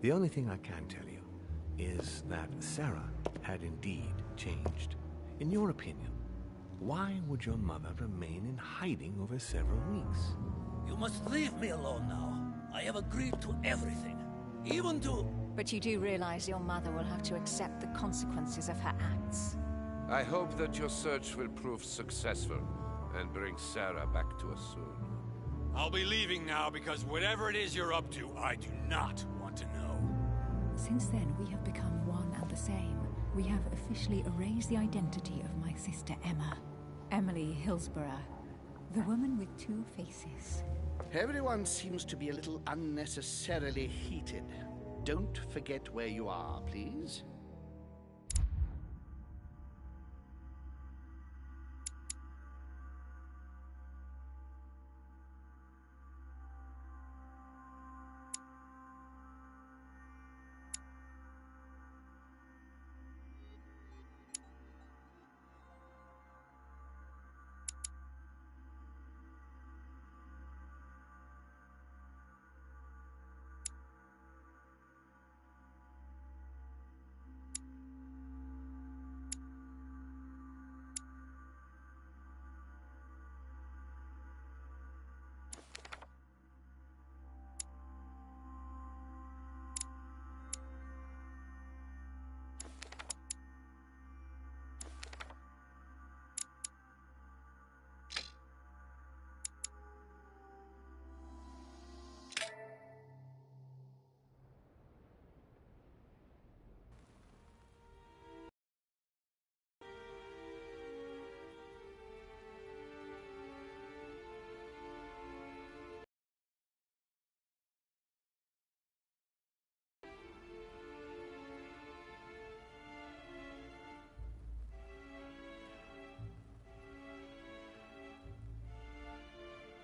The only thing I can tell you is that Sarah had indeed changed. In your opinion, why would your mother remain in hiding over several weeks? You must leave me alone now. I have agreed to everything. Even to... But you do realize your mother will have to accept the consequences of her acts. I hope that your search will prove successful and bring Sarah back to us soon. I'll be leaving now because whatever it is you're up to, I do not want to know. Since then, we have become one and the same. We have officially erased the identity of my sister Emma. Emily Hillsborough. The woman with two faces. Everyone seems to be a little unnecessarily heated. Don't forget where you are, please.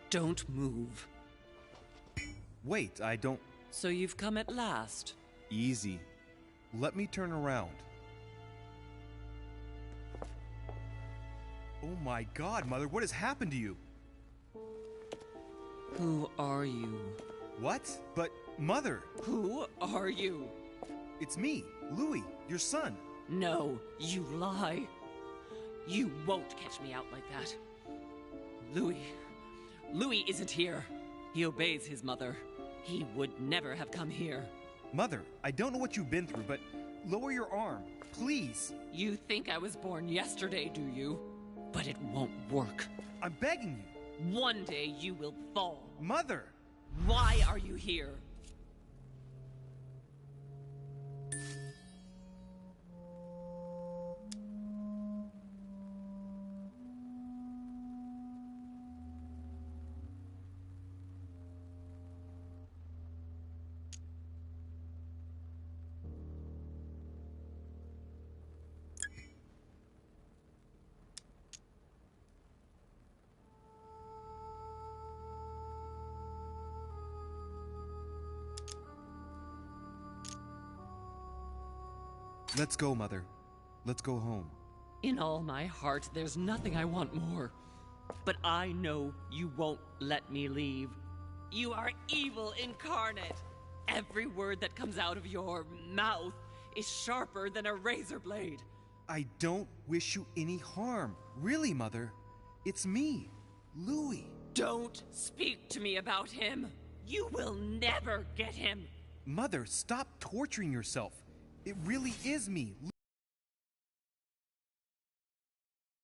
Don't move. Wait, I don't... So you've come at last. Easy. Let me turn around. Oh my god, Mother, what has happened to you? Who are you? What? But, Mother! Who are you? It's me, Louis, your son. No, you lie. You won't catch me out like that. Louis isn't here. He obeys his mother. He would never have come here. Mother, I don't know what you've been through, but lower your arm, please. You think I was born yesterday, do you? But it won't work. I'm begging you. One day you will fall. Mother! Why are you here? Let's go, Mother. Let's go home. In all my heart, there's nothing I want more. But I know you won't let me leave. You are evil incarnate. Every word that comes out of your mouth is sharper than a razor blade. I don't wish you any harm. Really, Mother. It's me, Louis. Don't speak to me about him. You will never get him. Mother, stop torturing yourself. It really is me.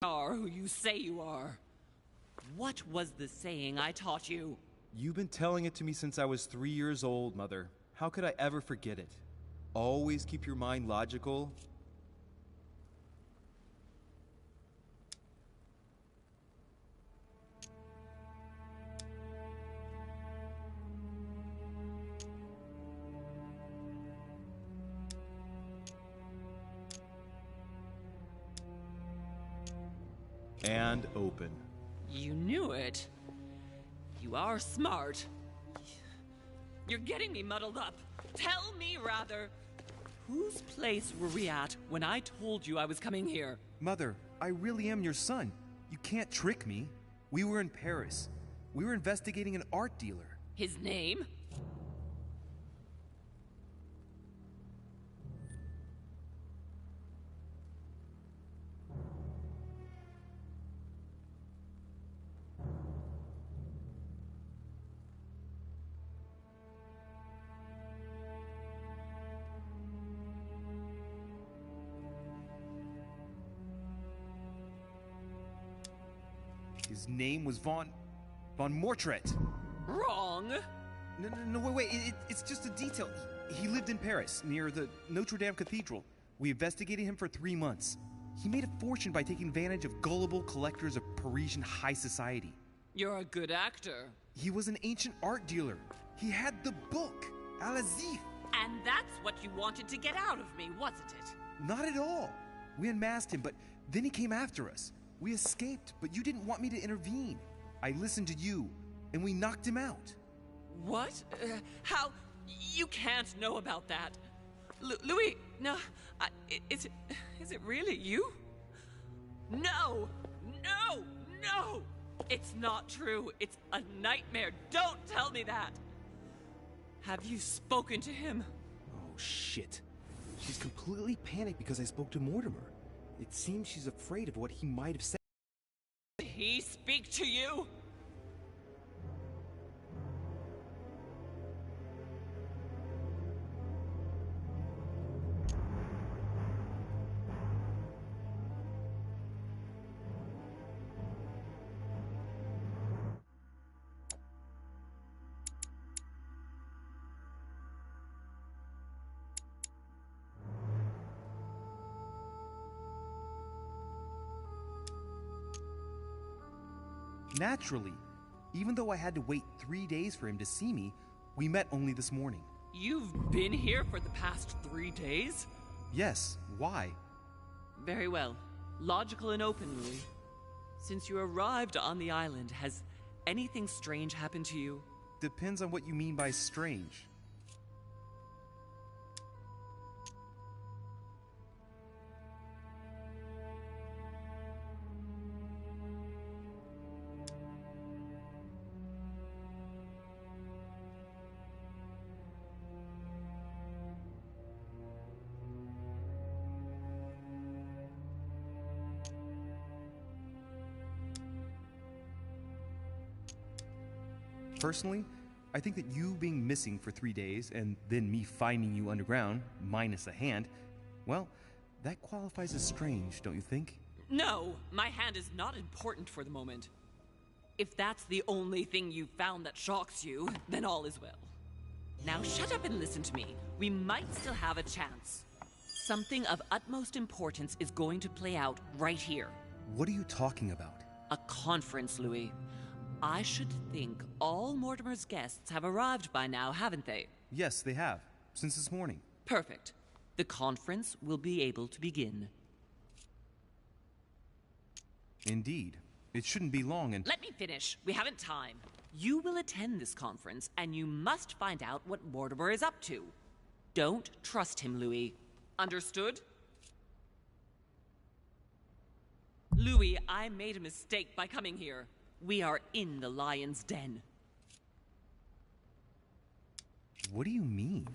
You are who you say you are. What was the saying I taught you? You've been telling it to me since I was 3 years old, Mother. How could I ever forget it? Always keep your mind logical. And open. You knew it. You are smart. You're getting me muddled up. Tell me, rather, whose place were we at when I told you I was coming here? Mother, I really am your son. You can't trick me. We were in Paris. We were investigating an art dealer. His name? His name was von Mortret. Wrong. No, wait, it's just a detail. He lived in Paris, near the Notre Dame Cathedral. We investigated him for 3 months. He made a fortune by taking advantage of gullible collectors of Parisian high society. You're a good actor. He was an ancient art dealer. He had the book, Al-Azif. And that's what you wanted to get out of me, wasn't it? Not at all. We unmasked him, but then he came after us. We escaped, but you didn't want me to intervene. I listened to you, and we knocked him out. What? How? You can't know about that. Louis, no. Is it really you? No! No! No! It's not true. It's a nightmare. Don't tell me that. Have you spoken to him? Oh, shit. She's completely panicked because I spoke to Mortimer. It seems she's afraid of what he might have said. Did he speak to you? Naturally. Even though I had to wait 3 days for him to see me, we met only this morning. You've been here for the past 3 days? Yes, why? Very well. Logical and open, Louis. Since you arrived on the island, has anything strange happened to you? Depends on what you mean by strange. Personally, I think that you being missing for 3 days and then me finding you underground, minus a hand, well, that qualifies as strange, don't you think? No, my hand is not important for the moment. If that's the only thing you found that shocks you, then all is well. Now shut up and listen to me. We might still have a chance. Something of utmost importance is going to play out right here. What are you talking about? A conference, Louis. I should think all Mortimer's guests have arrived by now, haven't they? Yes, they have. Since this morning. Perfect. The conference will be able to begin. Indeed. It shouldn't be long and— Let me finish. We haven't time. You will attend this conference, and you must find out what Mortimer is up to. Don't trust him, Louis. Understood? Louis, I made a mistake by coming here. We are in the lion's den. What do you mean?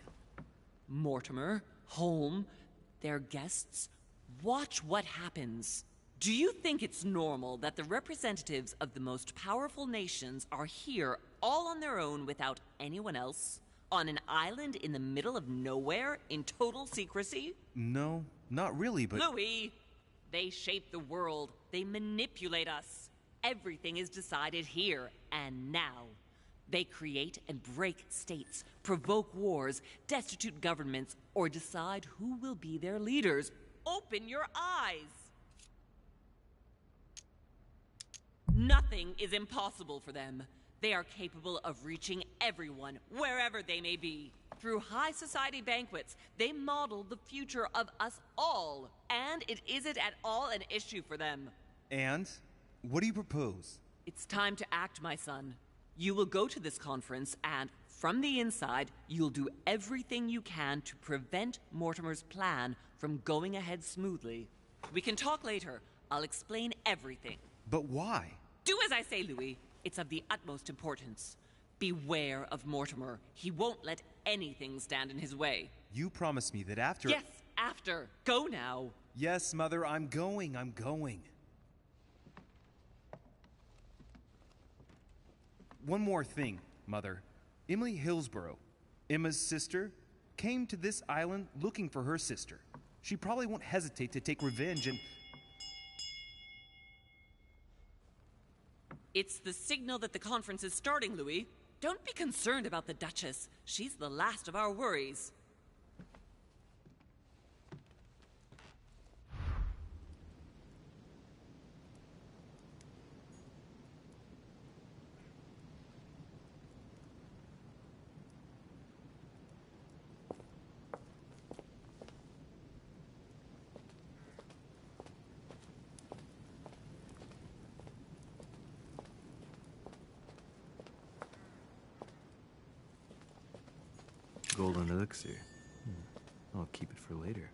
Mortimer, Holm, their guests. Watch what happens. Do you think it's normal that the representatives of the most powerful nations are here all on their own without anyone else? On an island in the middle of nowhere in total secrecy? No, not really, but— Louis! They shape the world. They manipulate us. Everything is decided here and now. They create and break states, provoke wars, destitute governments, or decide who will be their leaders. Open your eyes! Nothing is impossible for them. They are capable of reaching everyone, wherever they may be. Through high society banquets, they model the future of us all, and it isn't at all an issue for them. And? What do you propose? It's time to act, my son. You will go to this conference, and from the inside, you'll do everything you can to prevent Mortimer's plan from going ahead smoothly. We can talk later. I'll explain everything. But why? Do as I say, Louis. It's of the utmost importance. Beware of Mortimer. He won't let anything stand in his way. You promised me that after— Yes, after. Go now. Yes, Mother, I'm going. One more thing, Mother. Emily Hillsborough, Emma's sister, came to this island looking for her sister. She probably won't hesitate to take revenge and— It's the signal that the conference is starting, Louis. Don't be concerned about the Duchess. She's the last of our worries. Golden elixir. I'll keep it for later.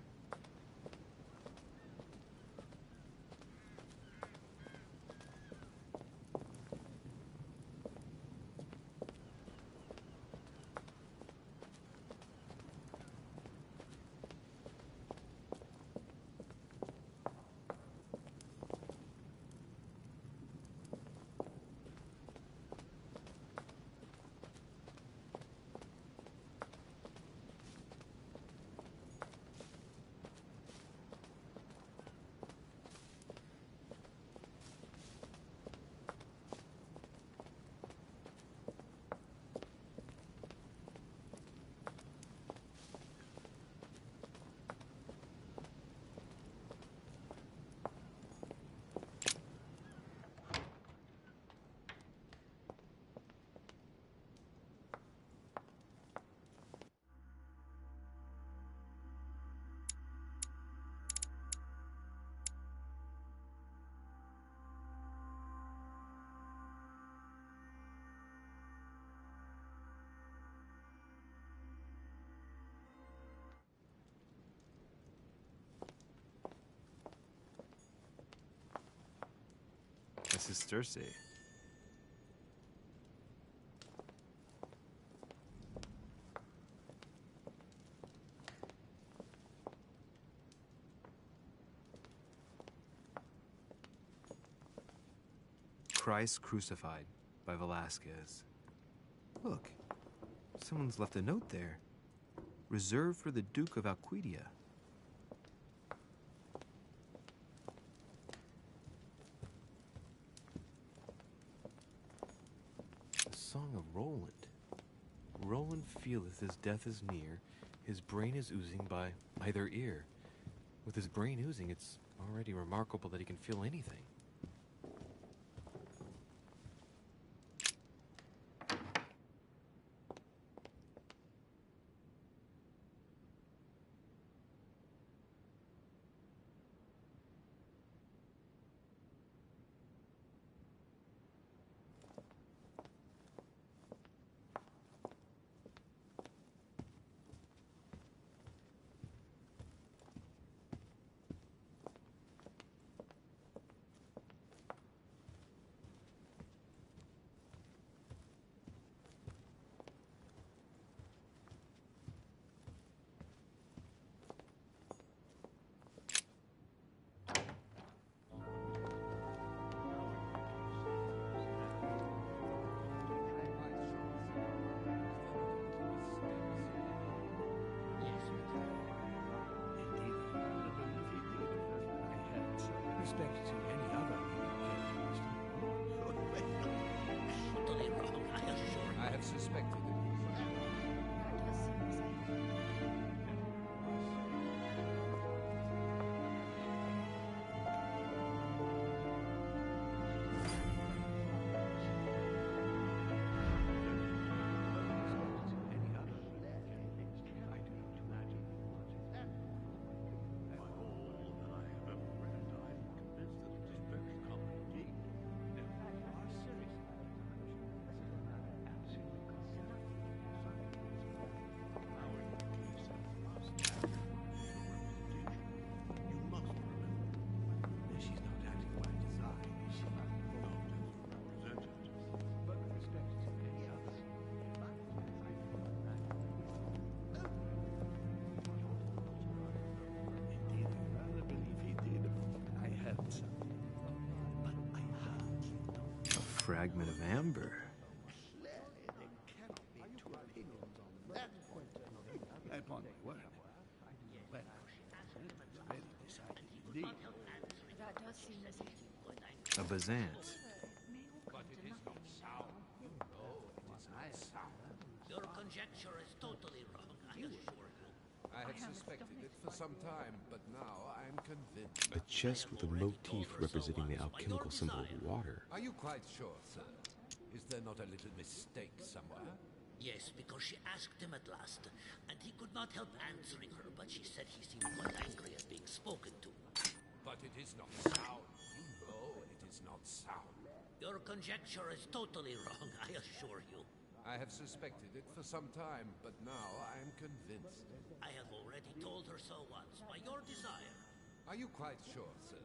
This is Cersei. Christ Crucified by Velasquez. Look, someone's left a note there. Reserved for the Duke of Alcudia. The Song of Roland. Roland feeleth his death is near, his brain is oozing by either ear. With his brain oozing, it's already remarkable that he can feel anything. Respect to any other Totally wrong, I assure you. I have suspected it. Fragment of amber. Upon my word. Well, very decided indeed. That does seem as if... A Bazant. conjecture is totally wrong, I assure you. I have suspected it for some time, but now I am convinced. A chest with a motif representing the alchemical symbol of water. Are you quite sure, sir? Is there not a little mistake somewhere? Yes, because she asked him at last, and he could not help answering her, but she said he seemed quite angry at being spoken to. But it is not sound. You know it is not sound. Your conjecture is totally wrong, I assure you. I have suspected it for some time, but now I am convinced. I have already told her so once, by your desire. Are you quite sure, sir?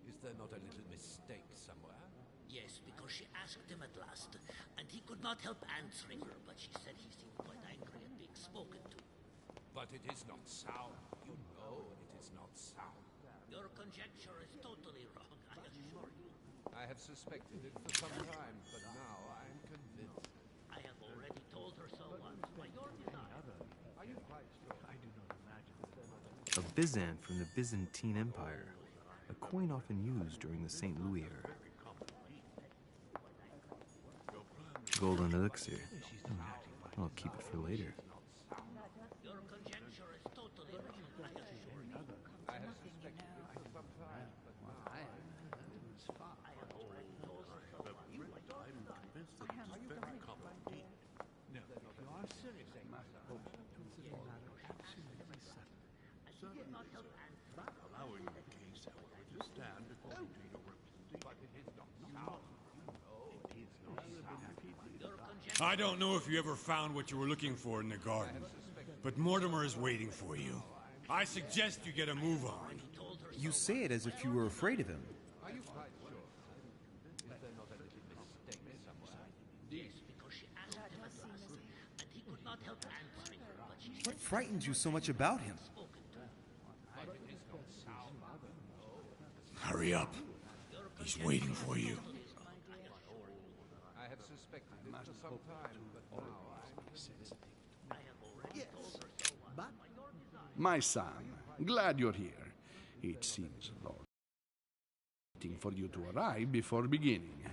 Is there not a little mistake somewhere? Yes, because she asked him at last, and he could not help answering her, but she said he seemed quite angry at being spoken to. But it is not sound. You know it is not sound. Your conjecture is totally wrong, I assure you. I have suspected it for some time, but now I am convinced. I have already told her so once, by your desire. Are you quite sure? I do not imagine. A Byzant from the Byzantine Empire. A coin often used during the St. Louis era. Golden elixir. I'll keep it for later. Your conjecture is totally wrong, I assure you. I have suspected it for some time, but now I am convinced. I have already told her so once. I'm convinced that it is very common indeed. No, if you are serious, my consider the matter absolutely settled. Certainly, sir. Allowing the case, however, to stand according to your representation. But it is not sound. It is not sound. I don't know if you ever found what you were looking for in the garden, but Mortimer is waiting for you. I suggest you get a move on. You say it as if you were afraid of him. Are you quite sure, sir? Is there not a little mistake somewhere? Yes, because she asked him at last, and he could not help answering her, but she said What frightens you so much about him? spoken to. But it is not sound. Hurry up. He's waiting for you. I have suspected it for some time, but now I am convinced. I have already told her so once, But, by your desire. my son, glad you're here. It seems Lord waiting for you to arrive before beginning.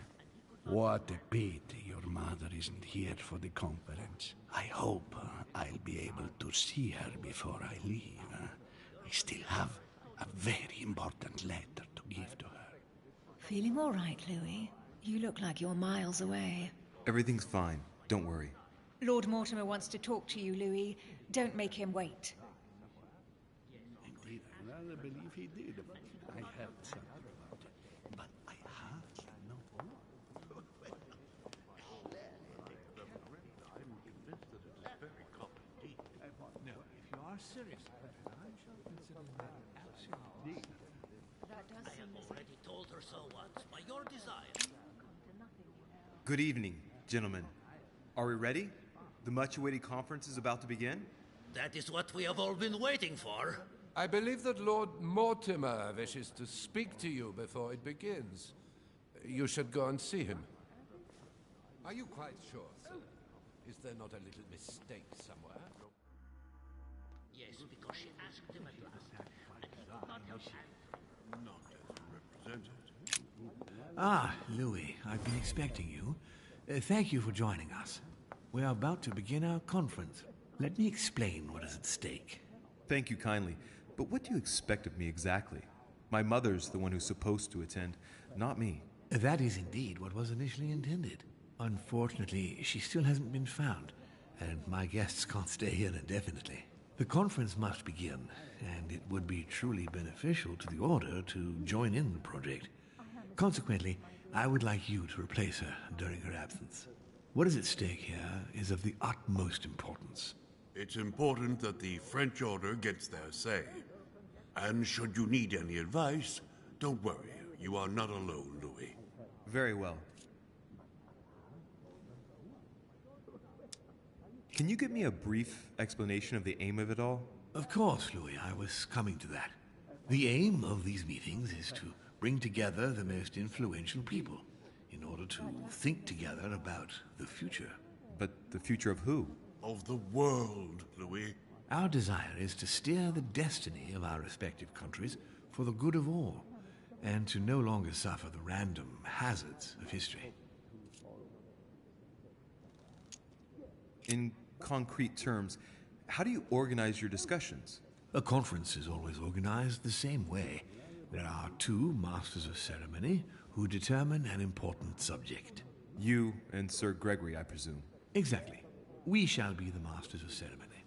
What a pity your mother isn't here for the conference. I hope I'll be able to see her before I leave. I still have a very important letter to give to her. Feeling all right, Louis? You look like you're miles away. Everything's fine. Don't worry. Lord Mortimer wants to talk to you, Louis. Don't make him wait. Indeed, I rather believe he did. I heard something about it, but I hardly know who. I'm convinced that it is very common indeed. No, if you are serious, I shall consider the matter absolutely settled. I have already told her so once, by your desire. Good evening, gentlemen. Are we ready? The much-awaited conference is about to begin? That is what we have all been waiting for. I believe that Lord Mortimer wishes to speak to you before it begins. You should go and see him. Are you quite sure, sir? Is there not a little mistake somewhere? Yes, because she asked him at last, and he could not help answering. Not as a representative. Ah, Louis, I've been expecting you. Thank you for joining us. We are about to begin our conference. Let me explain what is at stake. Thank you kindly, but what do you expect of me exactly? My mother's the one who's supposed to attend, not me. That is indeed what was initially intended. Unfortunately, she still hasn't been found, and my guests can't stay here indefinitely. The conference must begin, and it would be truly beneficial to the Order to join in the project. Consequently, I would like you to replace her during her absence. What is at stake here is of the utmost importance. It's important that the French Order gets their say. And should you need any advice, don't worry. You are not alone, Louis. Very well. Can you give me a brief explanation of the aim of it all? Of course, Louis, I was coming to that. The aim of these meetings is to bring together the most influential people in order to think together about the future. But the future of who? Of the world, Louis. Our desire is to steer the destiny of our respective countries for the good of all, and to no longer suffer the random hazards of history. In concrete terms, how do you organize your discussions? A conference is always organized the same way. There are two masters of ceremony who determine an important subject. You and Sir Gregory, I presume. Exactly. We shall be the masters of ceremony.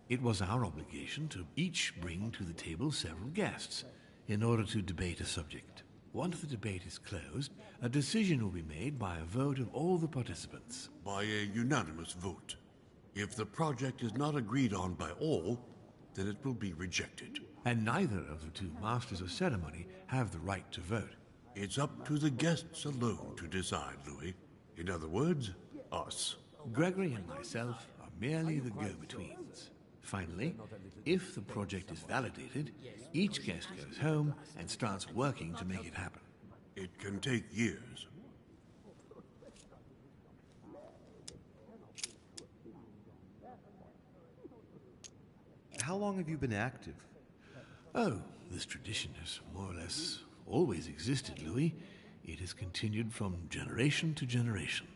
It was our obligation to each bring to the table several guests in order to debate a subject. Once the debate is closed, a decision will be made by a vote of all the participants. By a unanimous vote. If the project is not agreed on by all, then it will be rejected. And neither of the two masters of ceremony have the right to vote. It's up to the guests alone to decide, Louis. In other words, us. Gregory and myself are merely the go-betweens. Finally, if the project is validated, each guest goes home and starts working to make it happen. It can take years. How long have you been active? Oh, this tradition has more or less always existed, Louis. It has continued from generation to generation.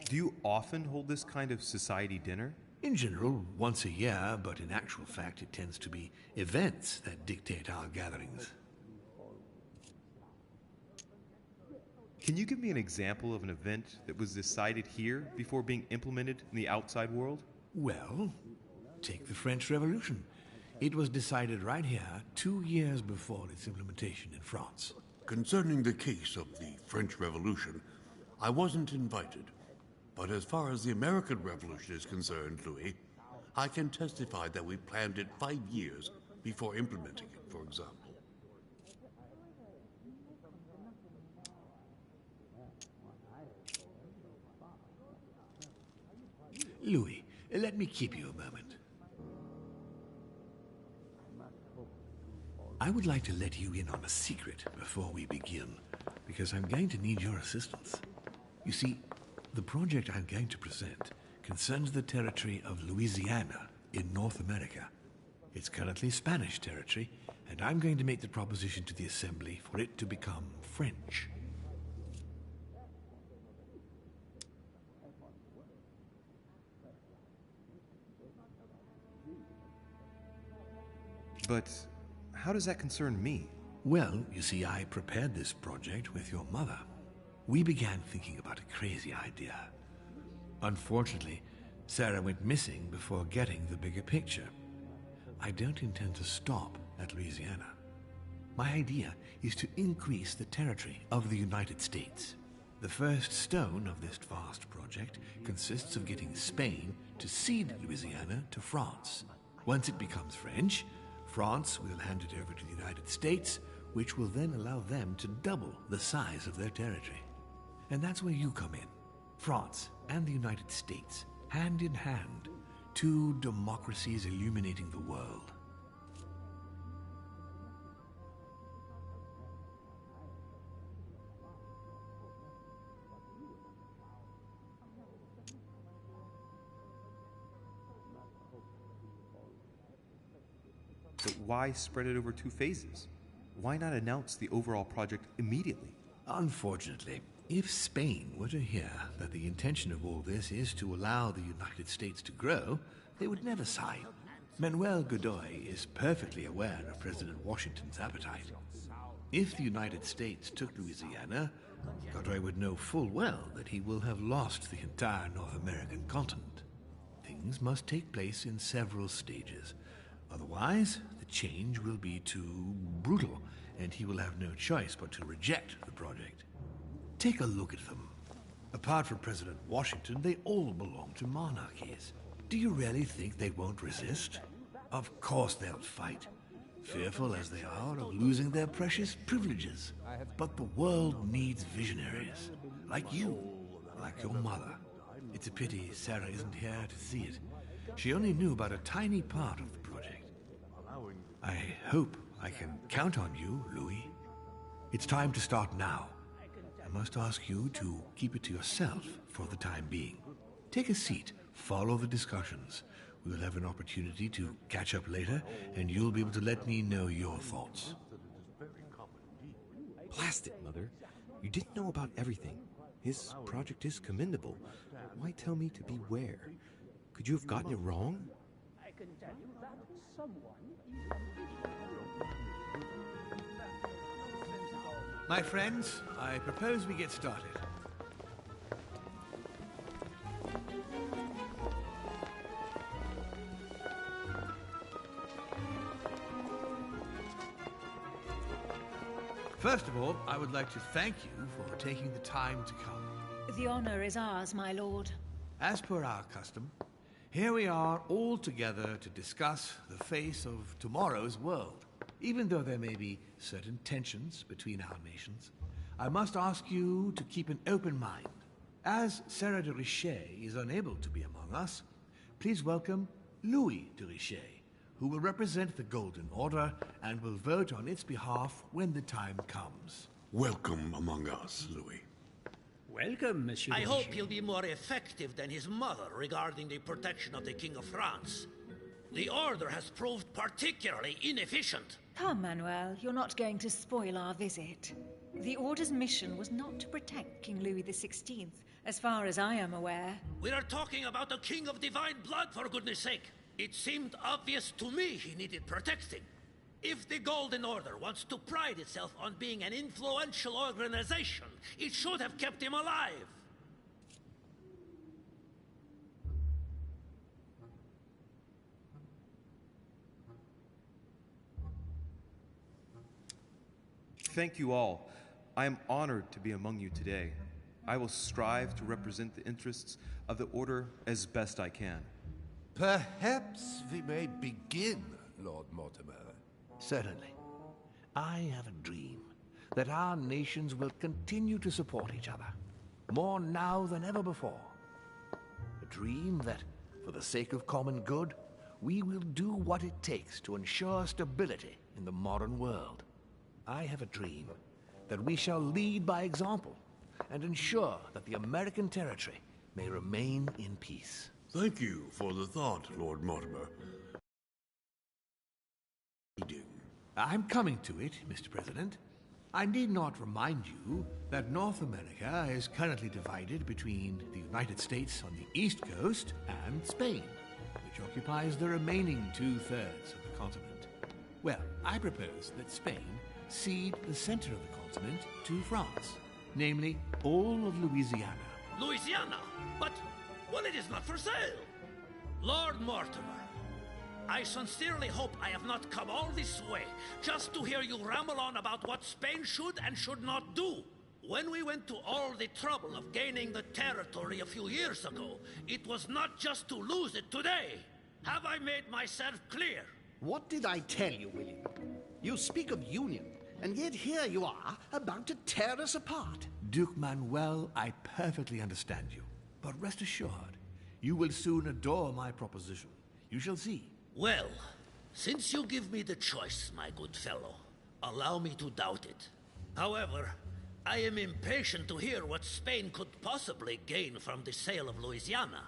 Do you often hold this kind of society dinner? In general, once a year, but in actual fact it tends to be events that dictate our gatherings. Can you give me an example of an event that was decided here before being implemented in the outside world? Well, take the French Revolution. It was decided right here 2 years before its implementation in France. Concerning the case of the French Revolution, I wasn't invited. But as far as the American Revolution is concerned, Louis, I can testify that we planned it 5 years before implementing it, for example. Louis, let me keep you a moment. I would like to let you in on a secret before we begin, because I'm going to need your assistance. You see, the project I'm going to present concerns the territory of Louisiana in North America. It's currently Spanish territory, and I'm going to make the proposition to the Assembly for it to become French. But how does that concern me? Well, you see, I prepared this project with your mother. We began thinking about a crazy idea. Unfortunately, Sarah went missing before getting the bigger picture. I don't intend to stop at Louisiana. My idea is to increase the territory of the United States. The first stone of this vast project consists of getting Spain to cede Louisiana to France. Once it becomes French, France will hand it over to the United States, which will then allow them to double the size of their territory. And that's where you come in. France and the United States, hand in hand, two democracies illuminating the world. But why spread it over 2 phases? Why not announce the overall project immediately? Unfortunately, if Spain were to hear that the intention of all this is to allow the United States to grow, they would never sign. Manuel Godoy is perfectly aware of President Washington's appetite. If the United States took Louisiana, Godoy would know full well that he will have lost the entire North American continent. Things must take place in several stages. Otherwise, the change will be too brutal, and he will have no choice but to reject the project. Take a look at them. Apart from President Washington, they all belong to monarchies. Do you really think they won't resist? Of course they'll fight, fearful as they are of losing their precious privileges. But the world needs visionaries, like you, like your mother. It's a pity Sarah isn't here to see it. She only knew about a tiny part of the project. I hope I can count on you, Louis. It's time to start now. I must ask you to keep it to yourself for the time being. Take a seat, follow the discussions. We'll have an opportunity to catch up later, and you'll be able to let me know your thoughts. Blast it, Mother. You didn't know about everything. His project is commendable. Why tell me to beware? Could you have gotten it wrong? I can tell you that someone... My friends, I propose we get started. First of all, I would like to thank you for taking the time to come. The honor is ours, my lord. As per our custom, here we are all together to discuss the face of tomorrow's world. Even though there may be certain tensions between our nations, I must ask you to keep an open mind. As Sarah de Richet is unable to be among us, please welcome Louis de Richet, who will represent the Golden Order and will vote on its behalf when the time comes. Welcome among us, Louis. Welcome, Monsieur. I hope he'll be more effective than his mother regarding the protection of the King of France. The Order has proved particularly inefficient. Come, Manuel, you're not going to spoil our visit. The Order's mission was not to protect King Louis XVI, as far as I am aware. We are talking about a king of divine blood, for goodness sake. It seemed obvious to me he needed protecting. If the Golden Order wants to pride itself on being an influential organization, it should have kept him alive. Thank you all. I am honored to be among you today. I will strive to represent the interests of the Order as best I can. Perhaps we may begin, Lord Mortimer. Certainly. I have a dream that our nations will continue to support each other, more now than ever before. A dream that, for the sake of common good, we will do what it takes to ensure stability in the modern world. I have a dream that we shall lead by example and ensure that the American territory may remain in peace. Thank you for the thought, Lord Mortimer. I'm coming to it, Mr. President. I need not remind you that North America is currently divided between the United States on the east coast and Spain, which occupies the remaining two-thirds of the continent. Well, I propose that Spain cede the center of the continent to France, namely all of Louisiana. Louisiana? But, well, it is not for sale. Lord Mortimer, I sincerely hope I have not come all this way just to hear you ramble on about what Spain should and should not do. When we went to all the trouble of gaining the territory a few years ago, it was not just to lose it today. Have I made myself clear? What did I tell you, William? You speak of union, and yet here you are, about to tear us apart. Duke Manuel, I perfectly understand you. But rest assured, you will soon adore my proposition. You shall see. Well, since you give me the choice, my good fellow, allow me to doubt it. However, I am impatient to hear what Spain could possibly gain from the sale of Louisiana.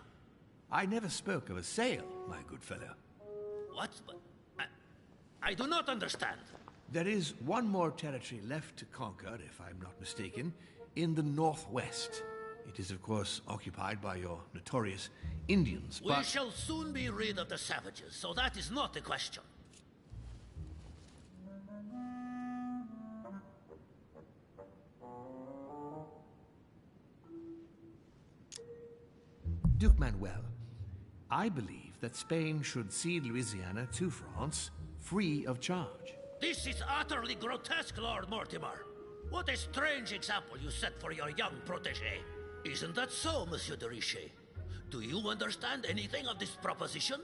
I never spoke of a sale, my good fellow. What? But I do not understand. There is one more territory left to conquer, if I'm not mistaken, in the northwest. It is, of course, occupied by your notorious Indians, but... We shall soon be rid of the savages, so that is not a question. Duke Manuel, I believe that Spain should cede Louisiana to France free of charge. This is utterly grotesque, Lord Mortimer. What a strange example you set for your young protégé. Isn't that so, Monsieur de Richet? Do you understand anything of this proposition?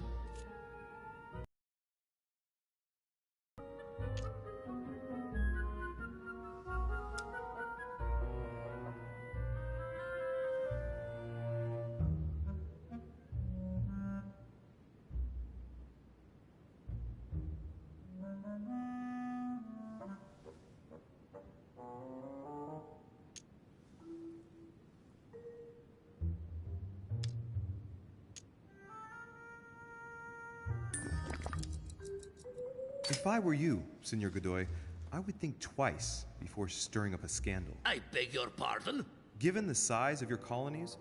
If I were you, Senor Godoy, I would think twice before stirring up a scandal. I beg your pardon? Given the size of your colonies,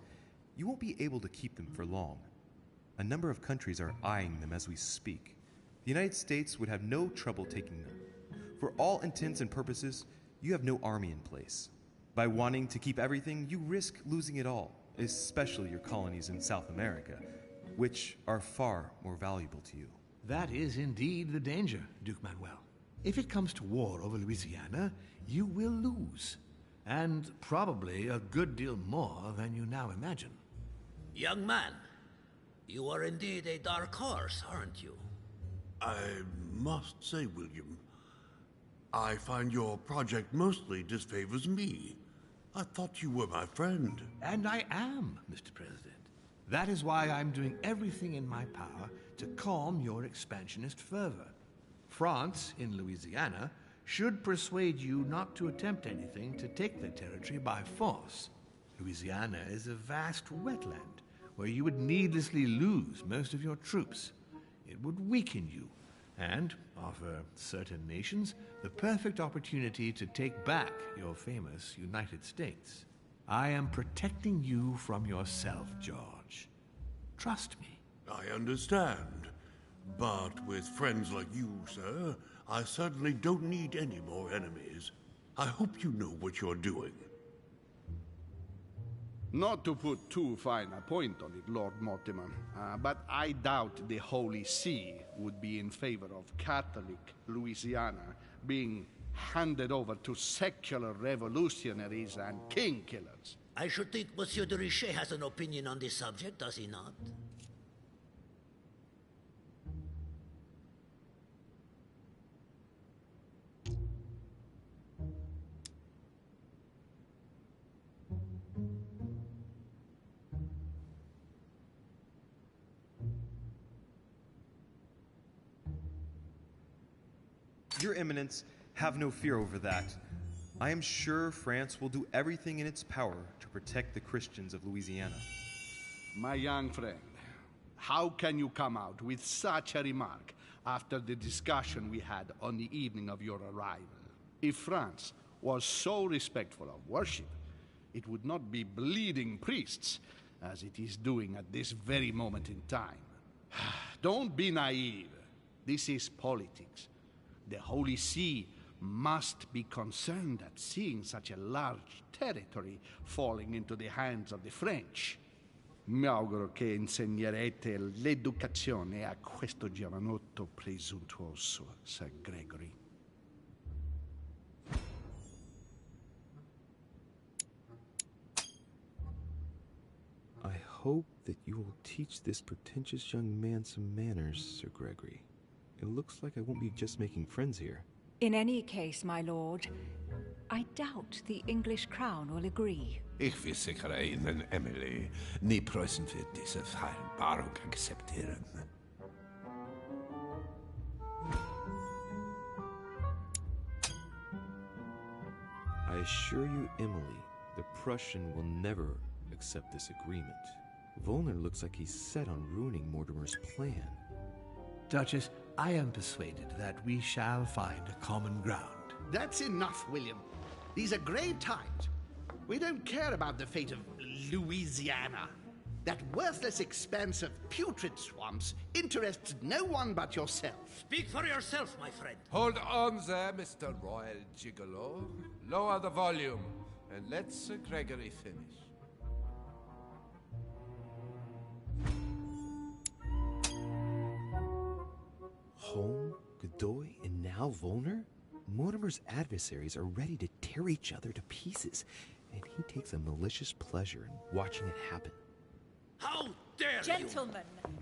you won't be able to keep them for long. A number of countries are eyeing them as we speak. The United States would have no trouble taking them. For all intents and purposes, you have no army in place. By wanting to keep everything, you risk losing it all, especially your colonies in South America, which are far more valuable to you. That is indeed the danger, Duke Manuel. If it comes to war over Louisiana, you will lose. And probably a good deal more than you now imagine. Young man, you are indeed a dark horse, aren't you? I must say, William, I find your project mostly disfavors me. I thought you were my friend. And I am, Mr. President. That is why I'm doing everything in my power to calm your expansionist fervor. France, in Louisiana, should persuade you not to attempt anything to take the territory by force. Louisiana is a vast wetland where you would needlessly lose most of your troops. It would weaken you and offer certain nations the perfect opportunity to take back your famous United States. I am protecting you from yourself, George. Trust me. I understand. But with friends like you, sir, I certainly don't need any more enemies. I hope you know what you're doing. Not to put too fine a point on it, Lord Mortimer, but I doubt the Holy See would be in favor of Catholic Louisiana being handed over to secular revolutionaries and king killers. I should think Monsieur de Richet has an opinion on this subject, does he not? Your Eminence, have no fear over that. I am sure France will do everything in its power to protect the Christians of Louisiana. My young friend, how can you come out with such a remark after the discussion we had on the evening of your arrival? If France was so respectful of worship, it would not be bleeding priests, as it is doing at this very moment in time. Don't be naive. This is politics. The Holy See must be concerned at seeing such a large territory falling into the hands of the French. Mi auguro che insegnerete l'educazione a questo giovanotto presuntuoso, Sir Gregory. I hope that you will teach this pretentious young man some manners, Sir Gregory. It looks like I won't be just making friends here. In any case, my lord, I doubt the English crown will agree. Ich versichere Ihnen, Emily, nie Preußen wird diese Vereinbarung akzeptieren. I assure you, Emily, the Prussian will never accept this agreement. Volner looks like he's set on ruining Mortimer's plan. Duchess, I am persuaded that we shall find a common ground. That's enough, William. These are grave times. We don't care about the fate of Louisiana. That worthless expanse of putrid swamps interests no one but yourself. Speak for yourself, my friend. Hold on there, Mr. Royal Gigolo. Lower the volume, and let Sir Gregory finish. Home, Godoy, and now Volner? Mortimer's adversaries are ready to tear each other to pieces, and he takes a malicious pleasure in watching it happen. How dare you! Gentlemen,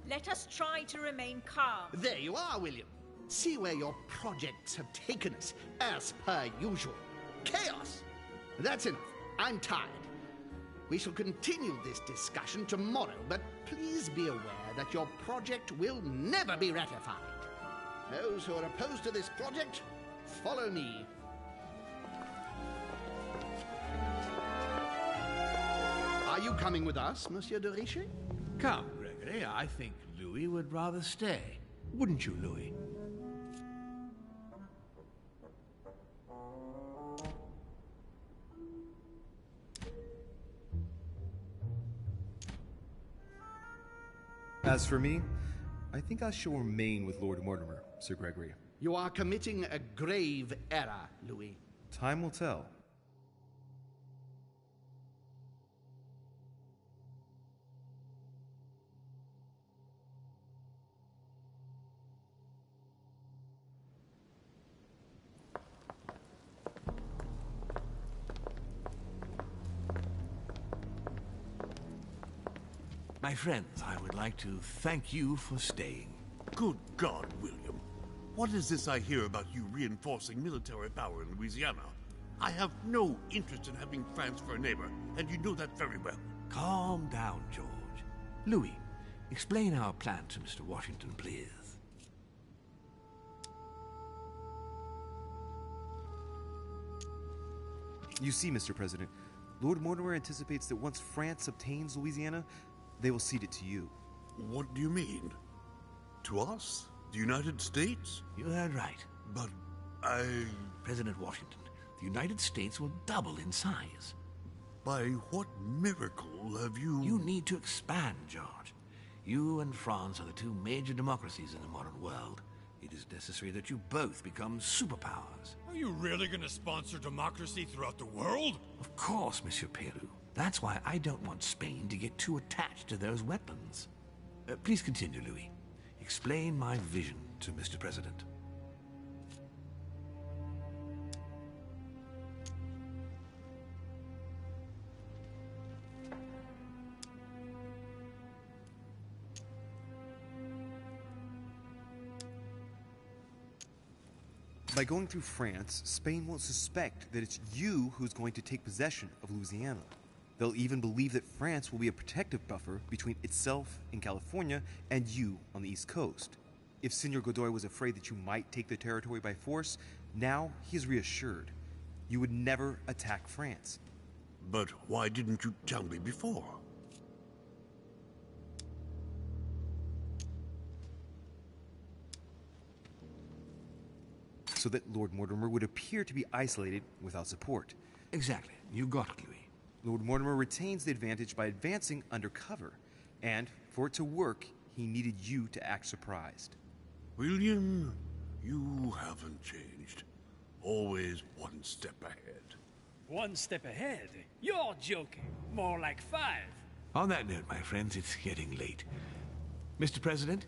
let us try to remain calm. There you are, William. See where your projects have taken us, as per usual. Chaos! That's enough. I'm tired. We shall continue this discussion tomorrow, but please be aware that your project will never be ratified. Those who are opposed to this project, follow me. Are you coming with us, Monsieur de Richet? Come, Gregory. I think Louis would rather stay. Wouldn't you, Louis? As for me, I think I shall remain with Lord Mortimer, Sir Gregory. You are committing a grave error, Louis. Time will tell. My friends, I would like to thank you for staying. Good God, William. What is this I hear about you reinforcing military power in Louisiana? I have no interest in having France for a neighbor, and you know that very well. Calm down, George. Louis, explain our plan to Mr. Washington, please. You see, Mr. President, Lord Mortimer anticipates that once France obtains Louisiana, they will cede it to you. What do you mean? To us? The United States? You heard right. But President Washington, the United States will double in size. By what miracle have you... You need to expand, George. You and France are the two major democracies in the modern world. It is necessary that you both become superpowers. Are you really going to sponsor democracy throughout the world? Of course, Monsieur Peru. That's why I don't want Spain to get too attached to those wetlands. Please continue, Louis. Explain my vision to Mr. President. By going through France, Spain won't suspect that it's you who's going to take possession of Louisiana. They'll even believe that France will be a protective buffer between itself in California and you on the East Coast. If Senor Godoy was afraid that you might take the territory by force, now he is reassured. You would never attack France. But why didn't you tell me before? So that Lord Mortimer would appear to be isolated without support. Exactly. You got it, Louis. Lord Mortimer retains the advantage by advancing undercover, and for it to work, he needed you to act surprised. William, you haven't changed. Always one step ahead. 1 step ahead? You're joking. More like 5. On that note, my friends, it's getting late. Mr. President,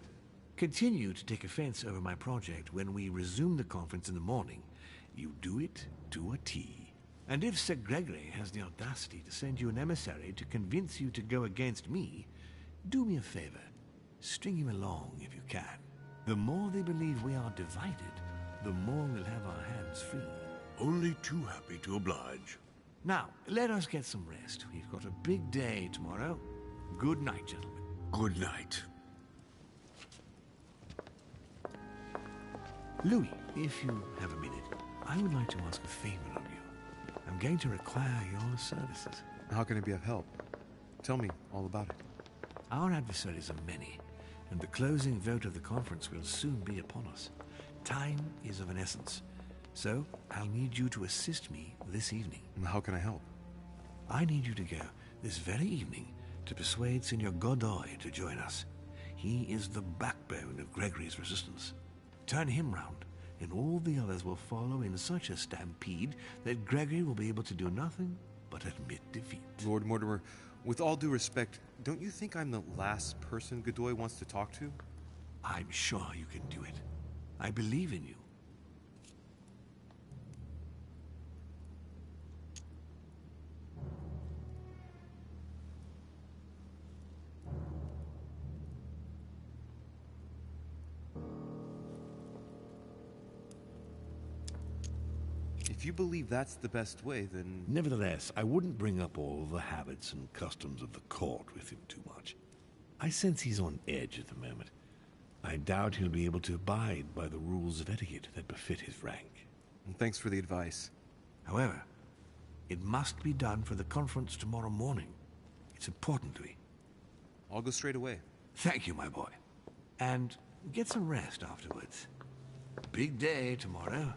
continue to take offense over my project when we resume the conference in the morning. You do it to a T. And if Sir Gregory has the audacity to send you an emissary to convince you to go against me, do me a favor. String him along if you can. The more they believe we are divided, the more we'll have our hands free. Only too happy to oblige. Now, let us get some rest. We've got a big day tomorrow. Good night, gentlemen. Good night. Louis, if you have a minute, I would like to ask a favor of you. I'm going to require your services. How can I be of help? Tell me all about it. Our adversaries are many, and the closing vote of the conference will soon be upon us. Time is of an essence, so I'll need you to assist me this evening. How can I help? I need you to go this very evening to persuade Senor Godoy to join us. He is the backbone of Gregory's resistance. Turn him round, and all the others will follow in such a stampede that Gregory will be able to do nothing but admit defeat. Lord Mortimer, with all due respect, don't you think I'm the last person Godoy wants to talk to? I'm sure you can do it. I believe in you. If you believe that's the best way, then... Nevertheless, I wouldn't bring up all the habits and customs of the court with him too much. I sense he's on edge at the moment. I doubt he'll be able to abide by the rules of etiquette that befit his rank. Thanks for the advice. However, it must be done for the conference tomorrow morning. It's important, Louis. I'll go straight away. Thank you, my boy. And get some rest afterwards. Big day tomorrow.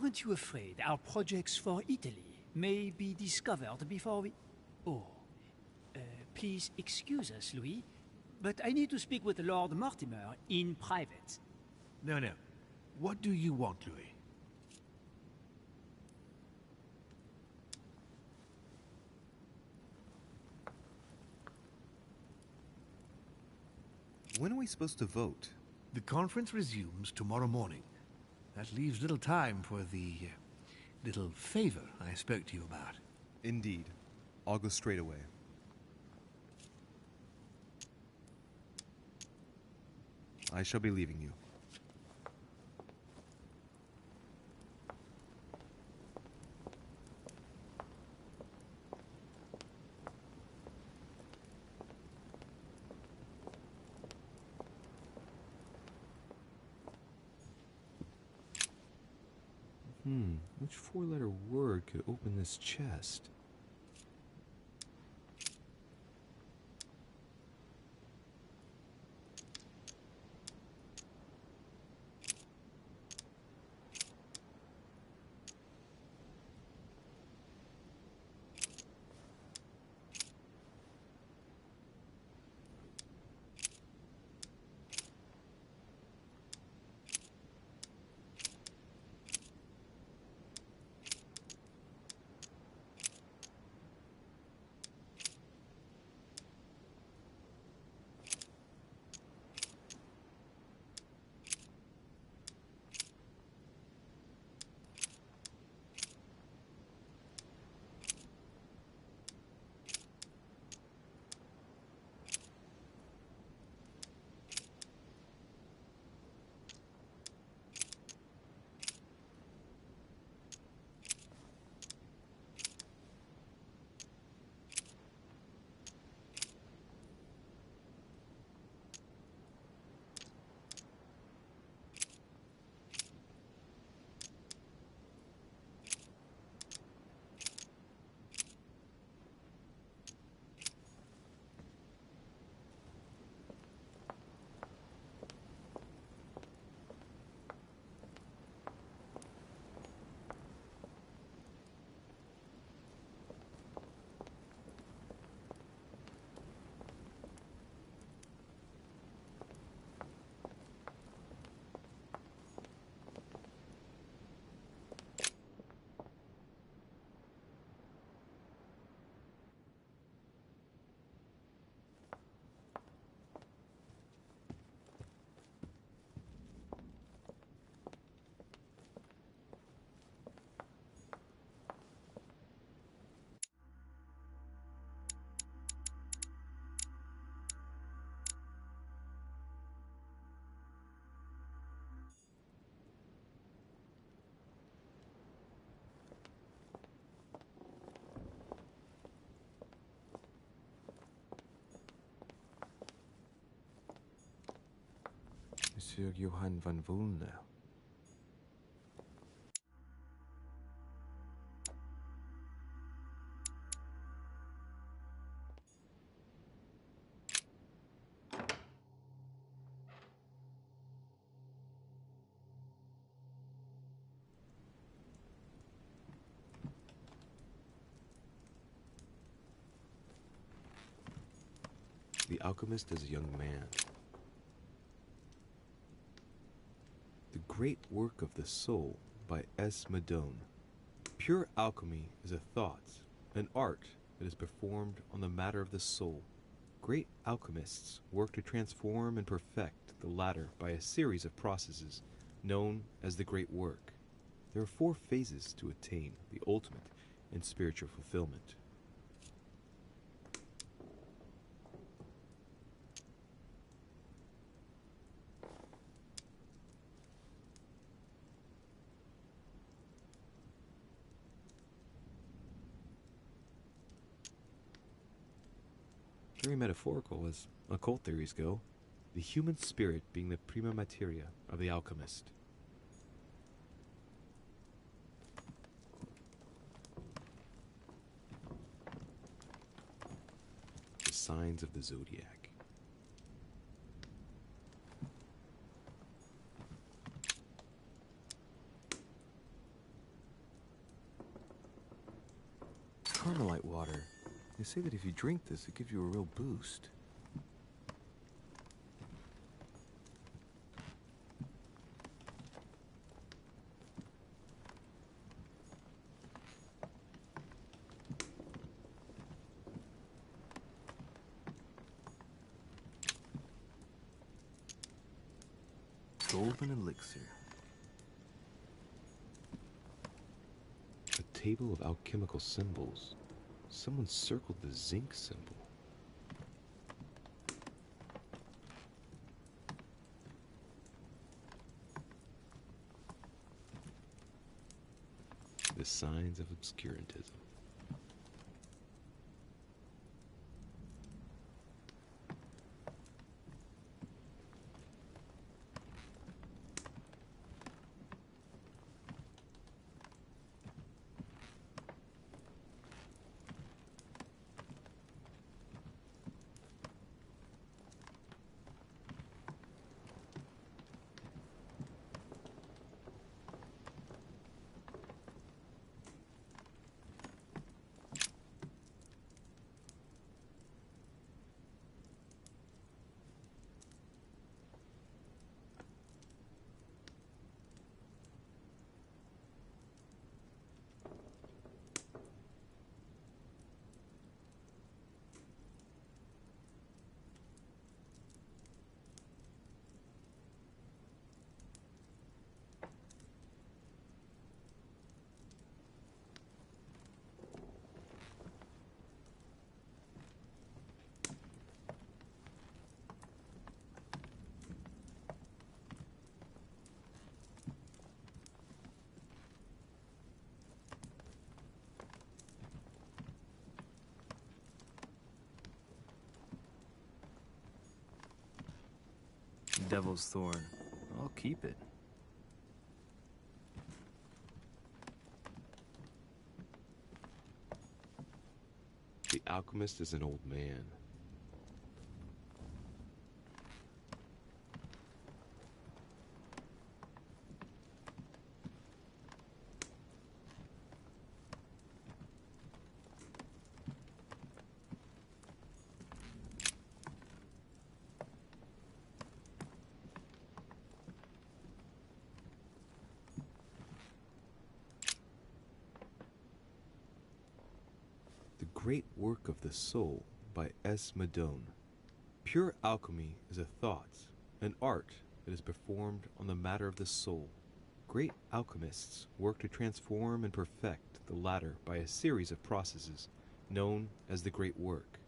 aren't you afraid our projects for Italy may be discovered before we... Oh, please excuse us, Louis, but I need to speak with Lord Mortimer in private. No, no. What do you want, Louis? When are we supposed to vote? The conference resumes tomorrow morning. That leaves little time for the little favor I spoke to you about. Indeed. I'll go straight away. I shall be leaving you. Which four-letter word could open this chest? Monsieur Johann van Vulner. The Alchemist is a young man. The Great Work of the Soul by S. Madone. Pure alchemy is a thought, an art that is performed on the matter of the soul. Great alchemists work to transform and perfect the latter by a series of processes known as the Great Work. There are 4 phases to attain the ultimate in spiritual fulfillment. Very metaphorical as occult theories go, the human spirit being the prima materia of the alchemist. The signs of the zodiac. Carmelite water. They say that if you drink this, it gives you a real boost. Golden elixir. A table of alchemical symbols. Someone circled the zinc symbol. The signs of obscurantism. Devil's Thorn. I'll keep it. The alchemist is an old man. Great Work of the Soul by S. Madone. Pure alchemy is a thought, an art that is performed on the matter of the soul. Great alchemists work to transform and perfect the latter by a series of processes known as the Great Work.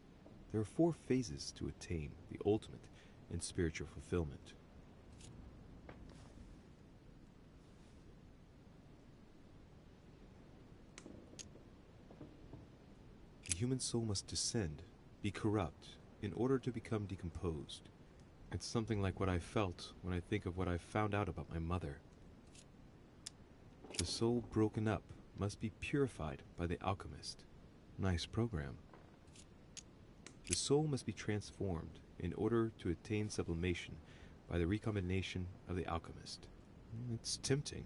There are 4 phases to attain the ultimate in spiritual fulfillment. The human soul must descend, be corrupt, in order to become decomposed. It's something like what I felt when I think of what I found out about my mother. The soul broken up must be purified by the alchemist. Nice program. The soul must be transformed in order to attain sublimation by the recombination of the alchemist. It's tempting.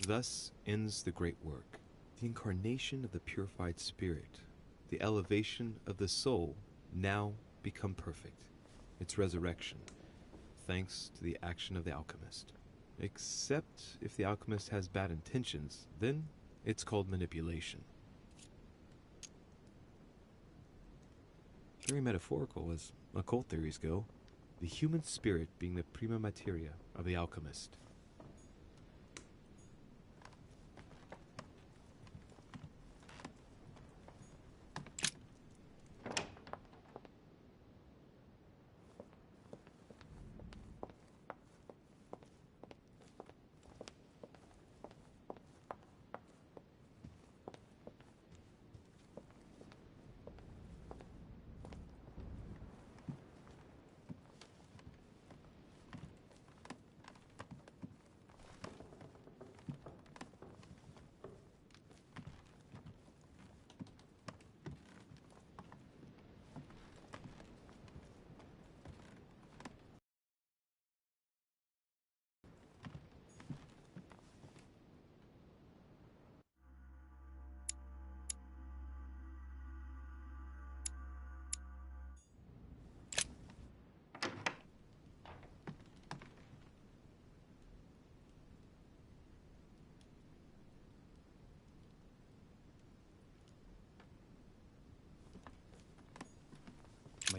Thus ends the great work. The incarnation of the purified spirit, the elevation of the soul, now become perfect. Its resurrection, thanks to the action of the alchemist. Except if the alchemist has bad intentions, then it's called manipulation. Very metaphorical as occult theories go, the human spirit being the prima materia of the alchemist.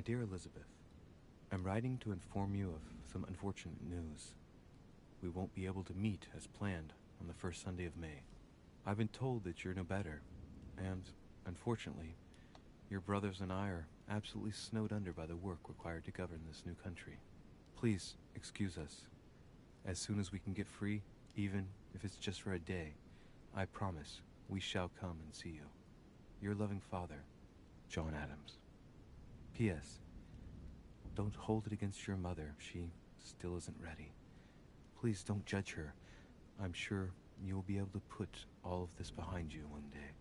dear Elizabeth, I'm writing to inform you of some unfortunate news. We won't be able to meet as planned on the first Sunday of May. I've been told that you're no better, and, unfortunately, your brothers and I are absolutely snowed under by the work required to govern this new country. Please excuse us. As soon as we can get free, even if it's just for a day, I promise we shall come and see you. Your loving father, John Adams. P.S. Don't hold it against your mother. She still isn't ready. Please don't judge her. I'm sure you'll be able to put all of this behind you one day.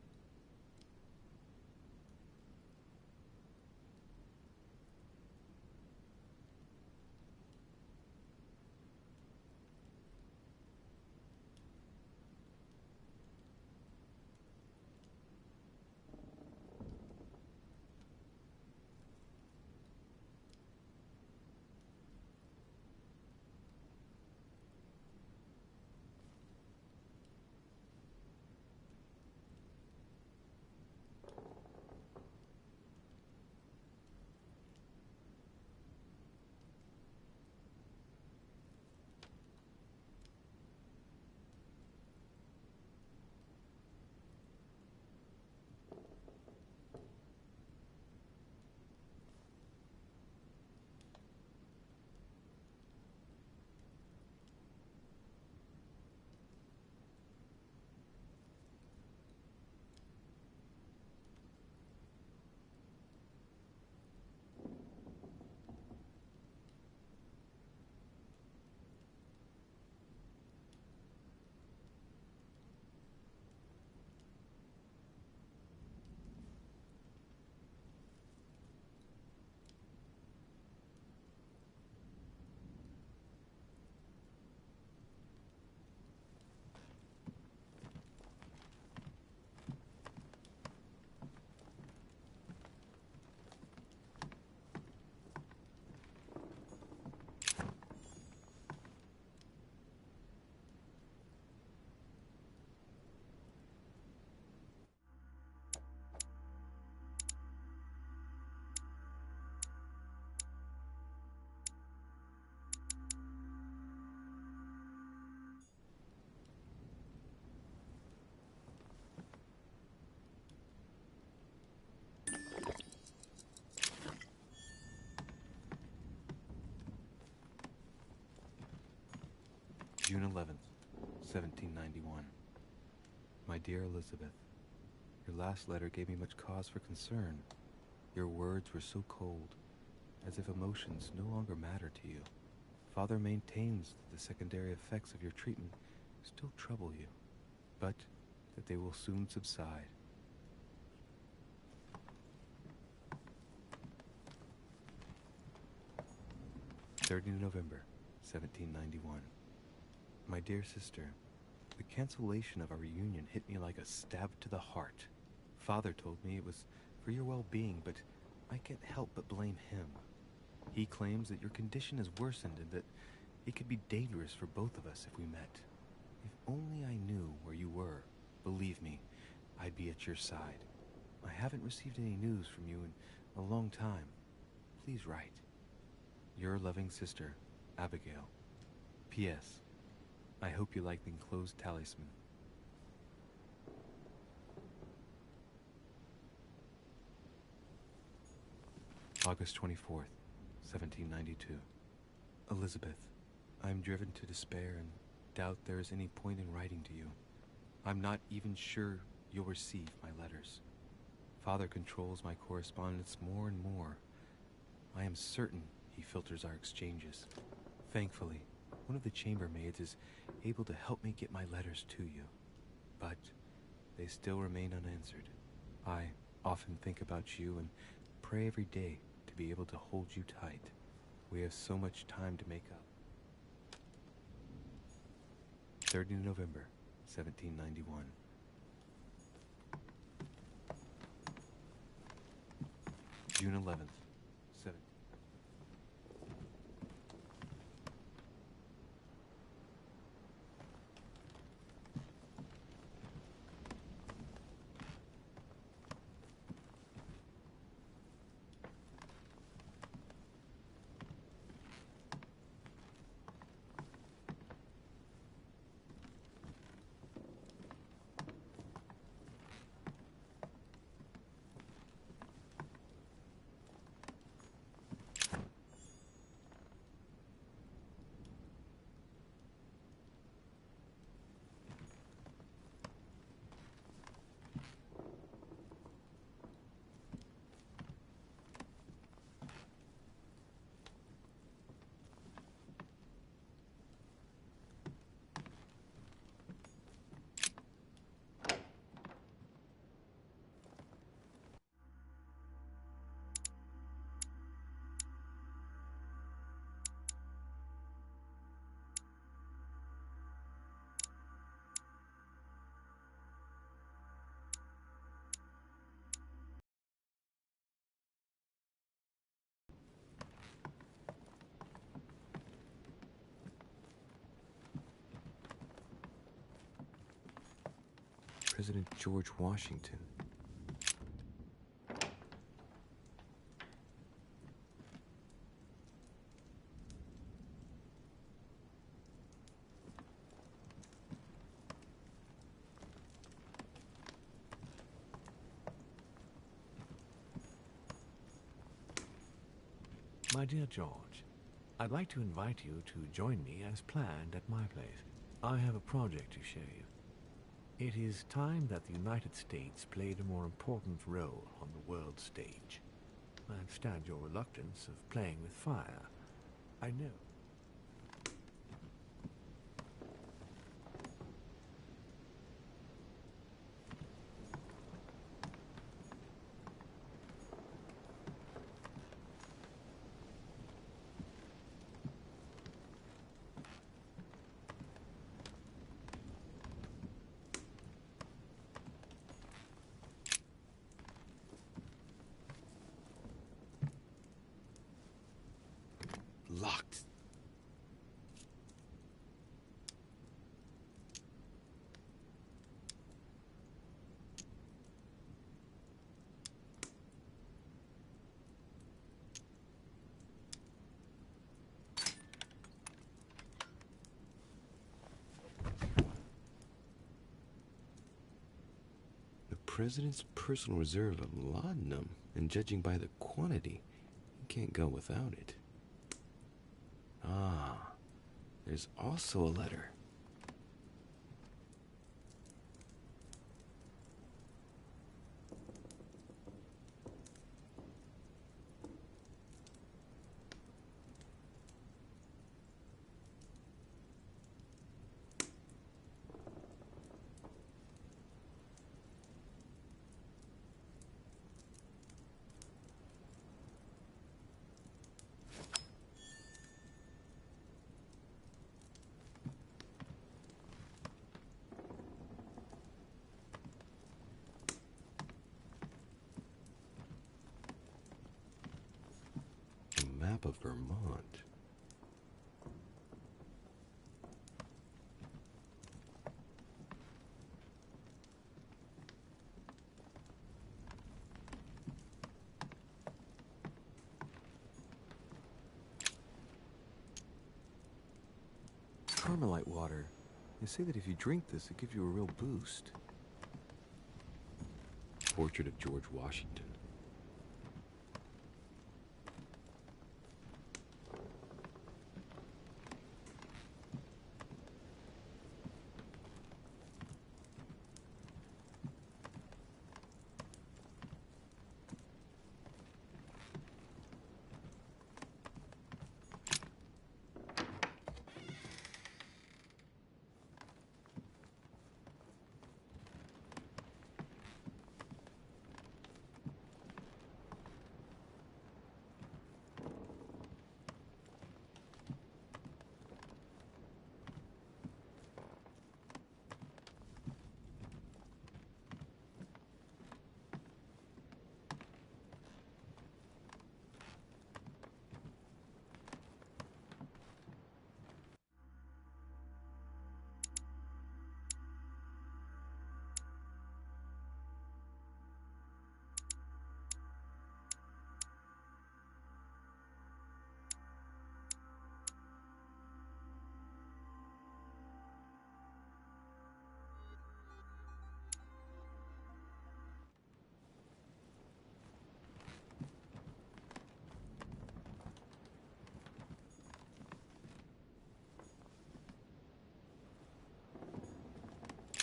June 11th, 1791. My dear Elizabeth, your last letter gave me much cause for concern. Your words were so cold, as if emotions no longer matter to you. Father maintains that the secondary effects of your treatment still trouble you, but that they will soon subside. November 1791. My dear sister, the cancellation of our reunion hit me like a stab to the heart. Father told me it was for your well-being, but I can't help but blame him. He claims that your condition has worsened and that it could be dangerous for both of us if we met. If only I knew where you were, believe me, I'd be at your side. I haven't received any news from you in a long time. Please write. Your loving sister, Abigail. P.S. I hope you like the enclosed talisman. August 24th, 1792. Elizabeth, I am driven to despair and doubt there is any point in writing to you. I'm not even sure you'll receive my letters. Father controls my correspondence more and more. I am certain he filters our exchanges. Thankfully, one of the chambermaids is able to help me get my letters to you, but they still remain unanswered. I often think about you and pray every day to be able to hold you tight. We have so much time to make up. 30 November, 1791. June 11th, 7. President George Washington. My dear George, I'd like to invite you to join me as planned at my place. I have a project to show you. It is time that the United States played a more important role on the world stage. I understand your reluctance of playing with fire. I know. Locked. The President's personal reserve of laudanum, and judging by the quantity, you can't go without it. Ah, there's also a letter. Map of Vermont. Carmelite water. They say that if you drink this, it gives you a real boost. Portrait of George Washington.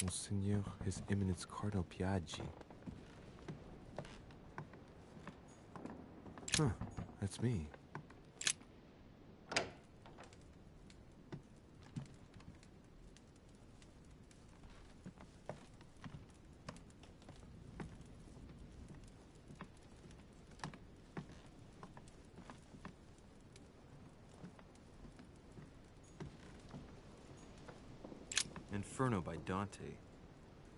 Monseigneur, His Eminence Cardinal Piaggi. Huh, that's me. Inferno by Dante.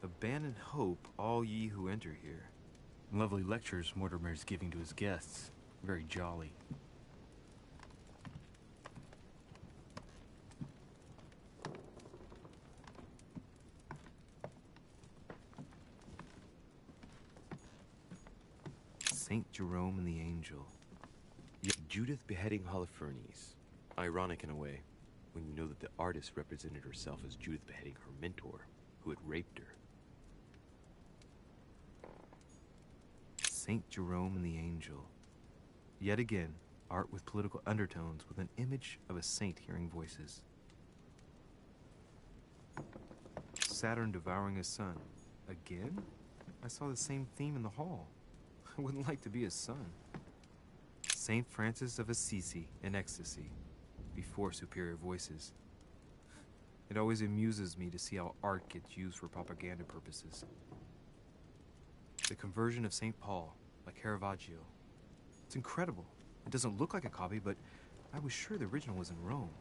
Abandon hope, all ye who enter here. Lovely lectures Mortimer's giving to his guests. Very jolly. Saint Jerome and the Angel. Judith beheading Holofernes. Ironic in a way, when you know that the artist represented herself as Judith beheading her mentor, who had raped her. Saint Jerome and the Angel. Yet again, art with political undertones with an image of a saint hearing voices. Saturn devouring his son. Again? I saw the same theme in the hall. I wouldn't like to be his son. Saint Francis of Assisi in ecstasy, before superior voices. It always amuses me to see how art gets used for propaganda purposes. The Conversion of St. Paul by Caravaggio. It's incredible. It doesn't look like a copy, but I was sure the original was in Rome.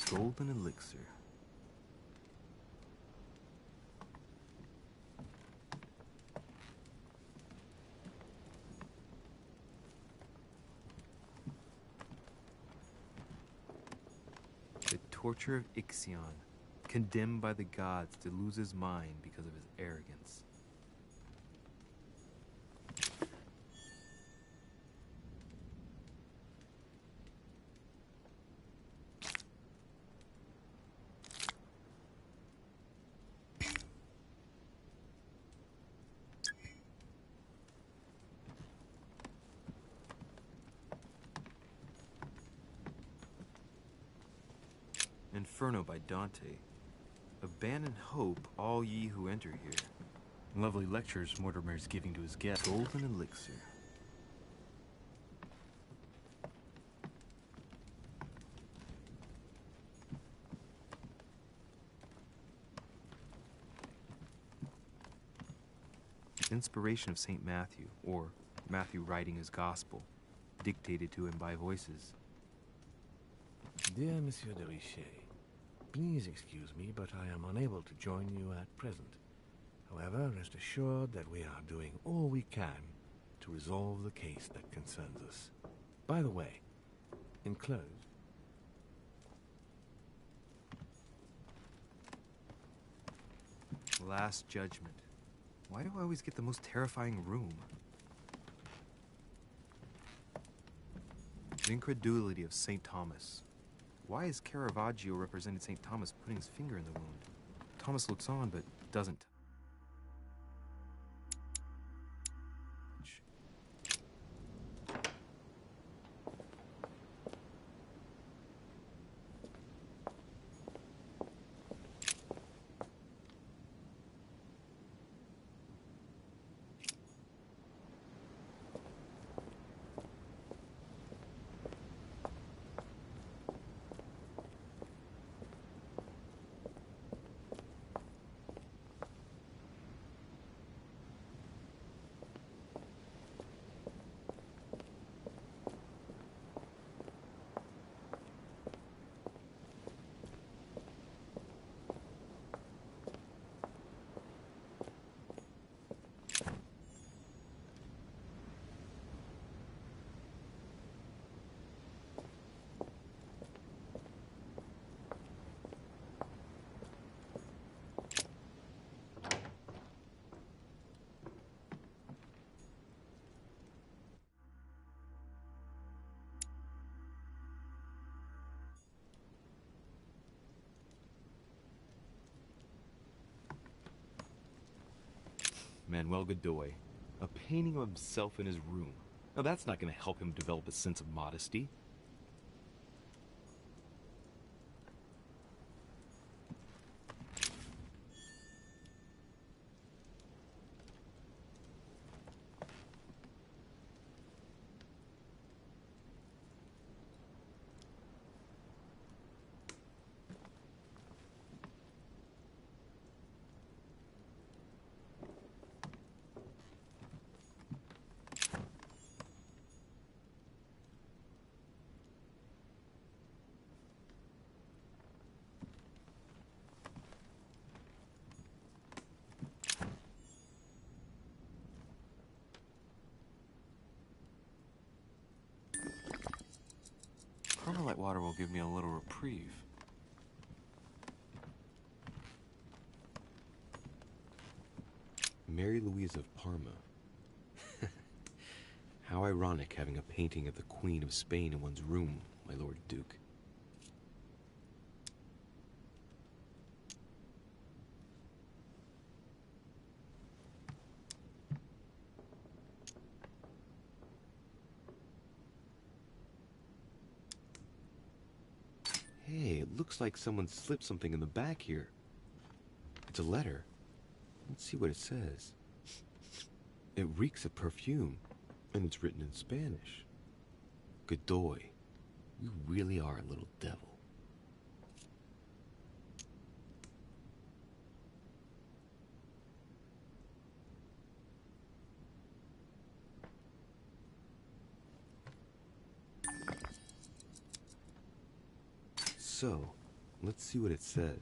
Golden Elixir. The torture of Ixion, condemned by the gods to lose his mind because of his arrogance. Inferno by Dante. Abandon hope, all ye who enter here. Lovely lectures Mortimer is giving to his guests. Golden Elixir. Inspiration of St. Matthew, or Matthew writing his gospel, dictated to him by voices. Dear Monsieur de Richet, please excuse me, but I am unable to join you at present. However, rest assured that we are doing all we can to resolve the case that concerns us. By the way, enclosed. Last Judgment. Why do I always get the most terrifying room? The Incredulity of St. Thomas. Why is Caravaggio represented St. Thomas putting his finger in the wound? Thomas looks on, but doesn't. Manuel Godoy, a painting of himself in his room. Now that's not going to help him develop a sense of modesty. Carmelite water will give me a little reprieve. Mary Louise of Parma. How ironic having a painting of the Queen of Spain in one's room, my Lord Duke. Hey, it looks like someone slipped something in the back here. It's a letter. Let's see what it says. It reeks of perfume, and it's written in Spanish. Godoy, you really are a little devil. So, let's see what it says.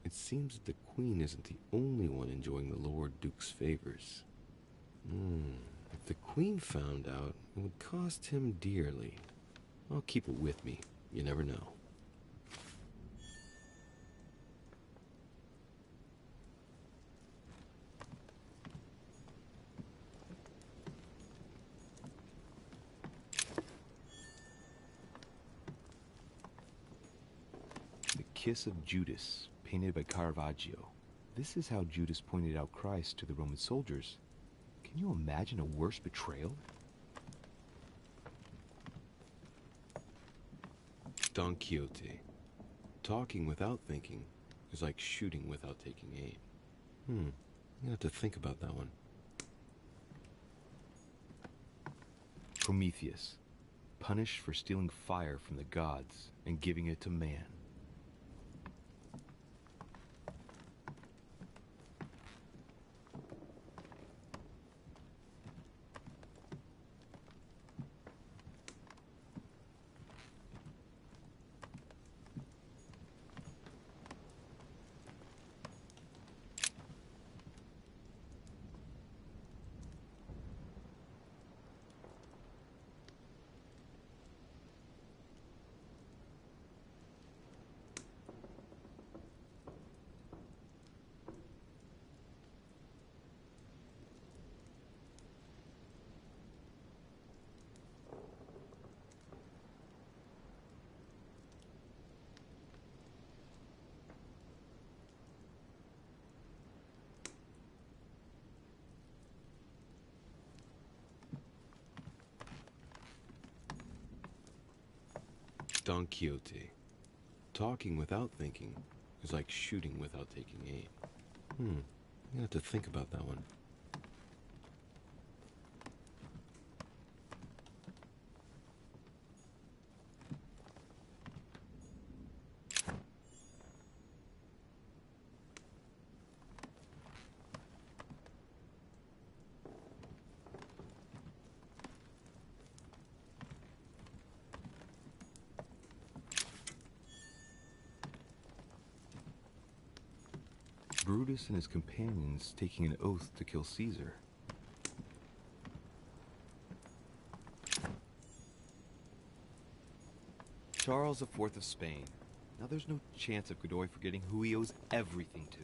It seems that the Queen isn't the only one enjoying the Lord Duke's favors. If the Queen found out, it would cost him dearly. I'll keep it with me. You never know. The Kiss of Judas, painted by Caravaggio. This is how Judas pointed out Christ to the Roman soldiers. Can you imagine a worse betrayal? Don Quixote. Talking without thinking is like shooting without taking aim. I'm gonna have to think about that one. Prometheus. Punished for stealing fire from the gods and giving it to man. Don Quixote. Talking without thinking is like shooting without taking aim. I'm gonna have to think about that one. Brutus and his companions taking an oath to kill Caesar. Charles IV of Spain. Now there's no chance of Godoy forgetting who he owes everything to.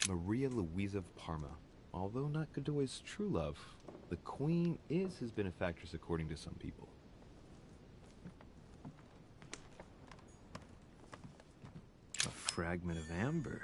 Maria Louisa of Parma. Although not Godoy's true love, the Queen is his benefactress according to some people. A fragment of amber.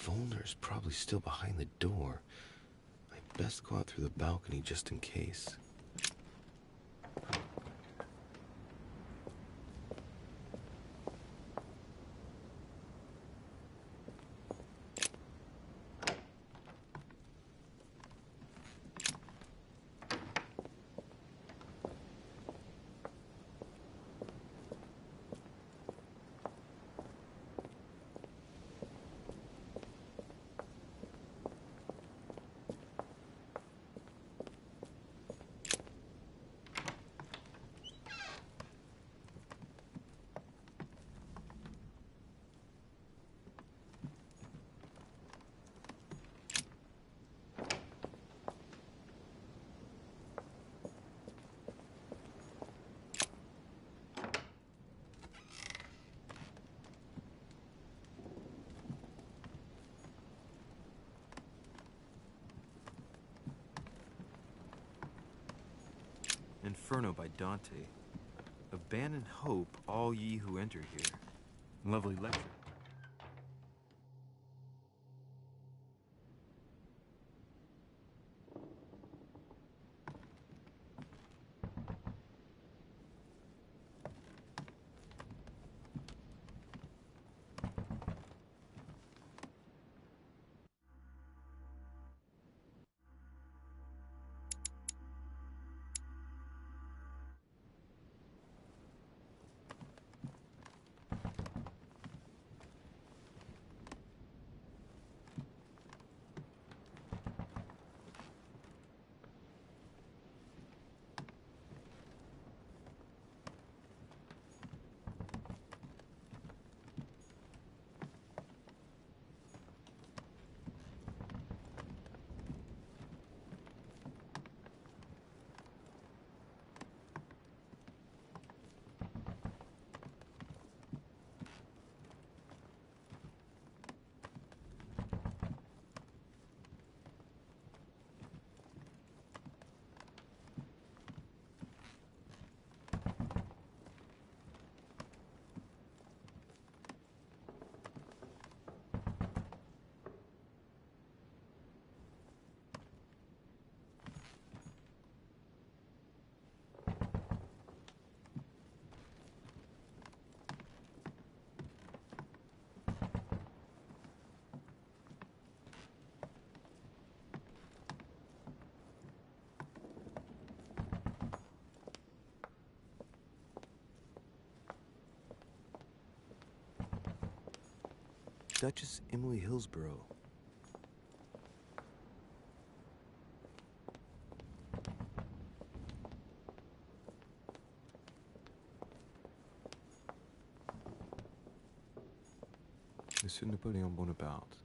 Volner's probably still behind the door. I'd best go out through the balcony just in case. Inferno by Dante. Abandon hope, all ye who enter here. Lovely lecture. Duchess Emily Hillsborough. Monsieur Napoleon Bonaparte.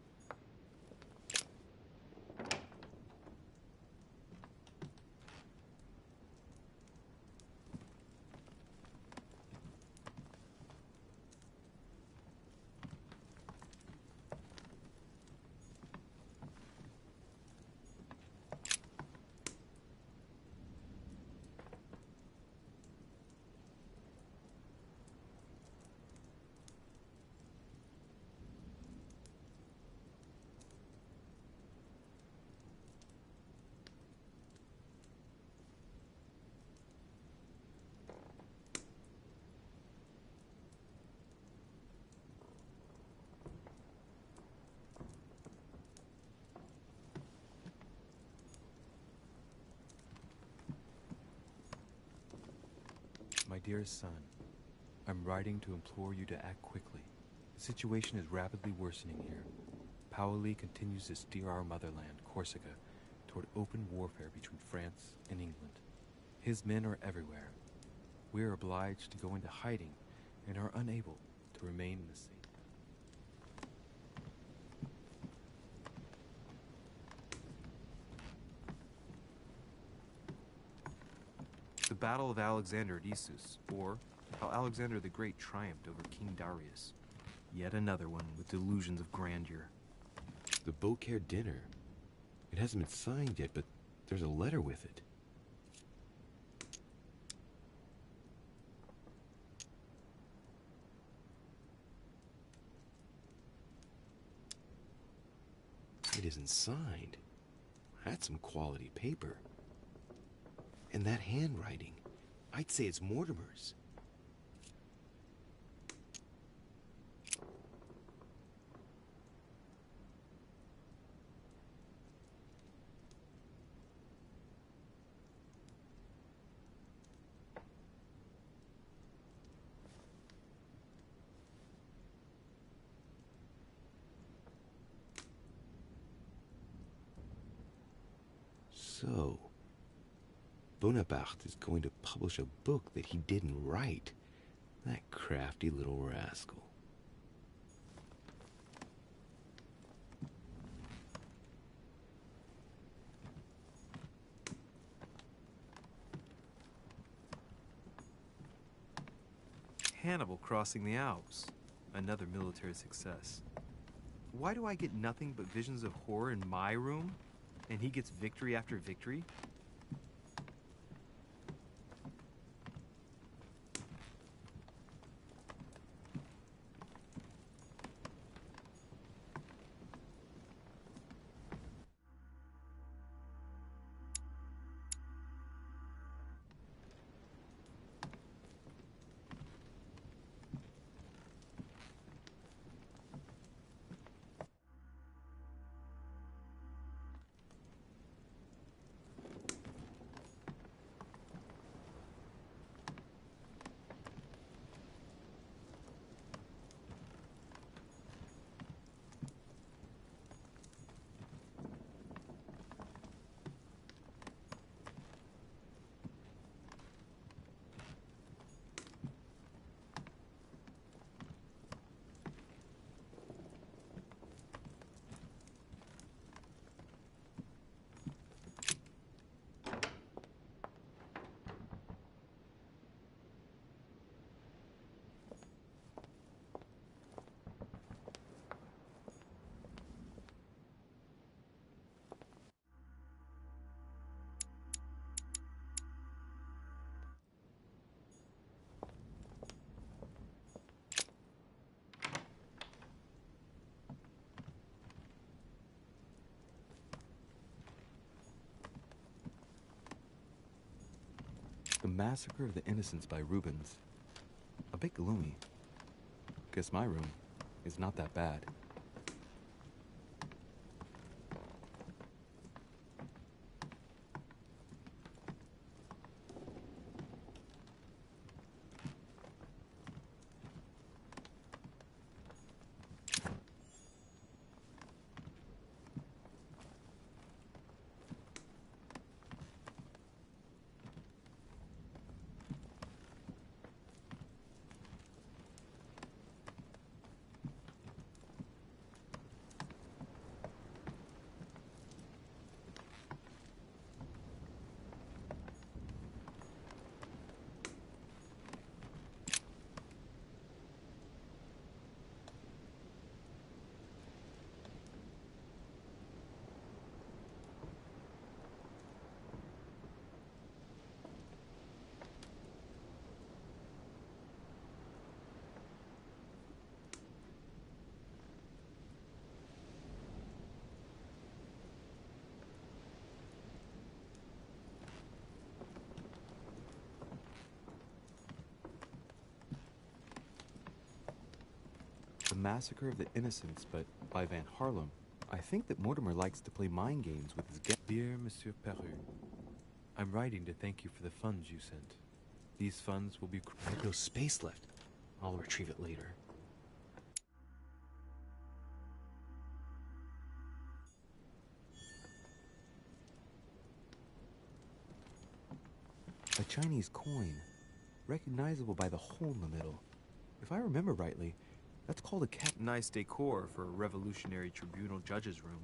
My dearest son, I'm writing to implore you to act quickly. The situation is rapidly worsening here. Paoli continues to steer our motherland, Corsica, toward open warfare between France and England. His men are everywhere. We are obliged to go into hiding and are unable to remain in the sea. The Battle of Alexander at Issus, or how Alexander the Great triumphed over King Darius. Yet another one with delusions of grandeur. The Beaucaire dinner. It hasn't been signed yet, but there's a letter with it. isn't signed. That's some quality paper. And that handwriting, I'd say it's Mortimer's. So, Bonaparte is going to publish a book that he didn't write. That crafty little rascal. Hannibal crossing the Alps. Another military success. Why do I get nothing but visions of horror in my room? And he gets victory after victory? The Massacre of the Innocents by Rubens. A bit gloomy. Guess my room is not that bad. The Massacre of the Innocents, but by Van Harlem. I think that Mortimer likes to play mind games with his guests. Dear Monsieur Peru, I'm writing to thank you for the funds you sent. These funds will be... I have no space left. I'll retrieve it later. A Chinese coin, recognizable by the hole in the middle. If I remember rightly, that's called a cat. Nice decor for a revolutionary tribunal judge's room.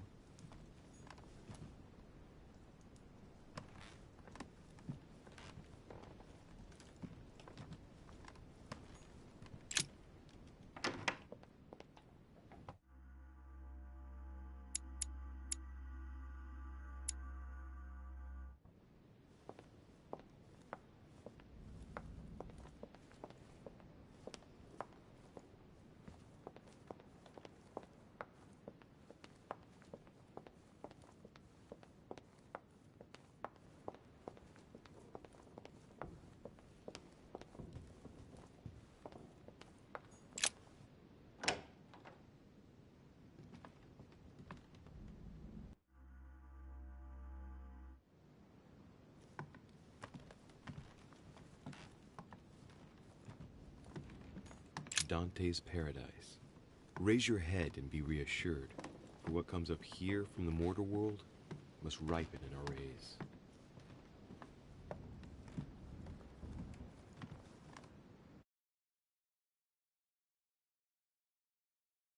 Dante's paradise. Raise your head and be reassured, for what comes up here from the mortal world must ripen in our rays.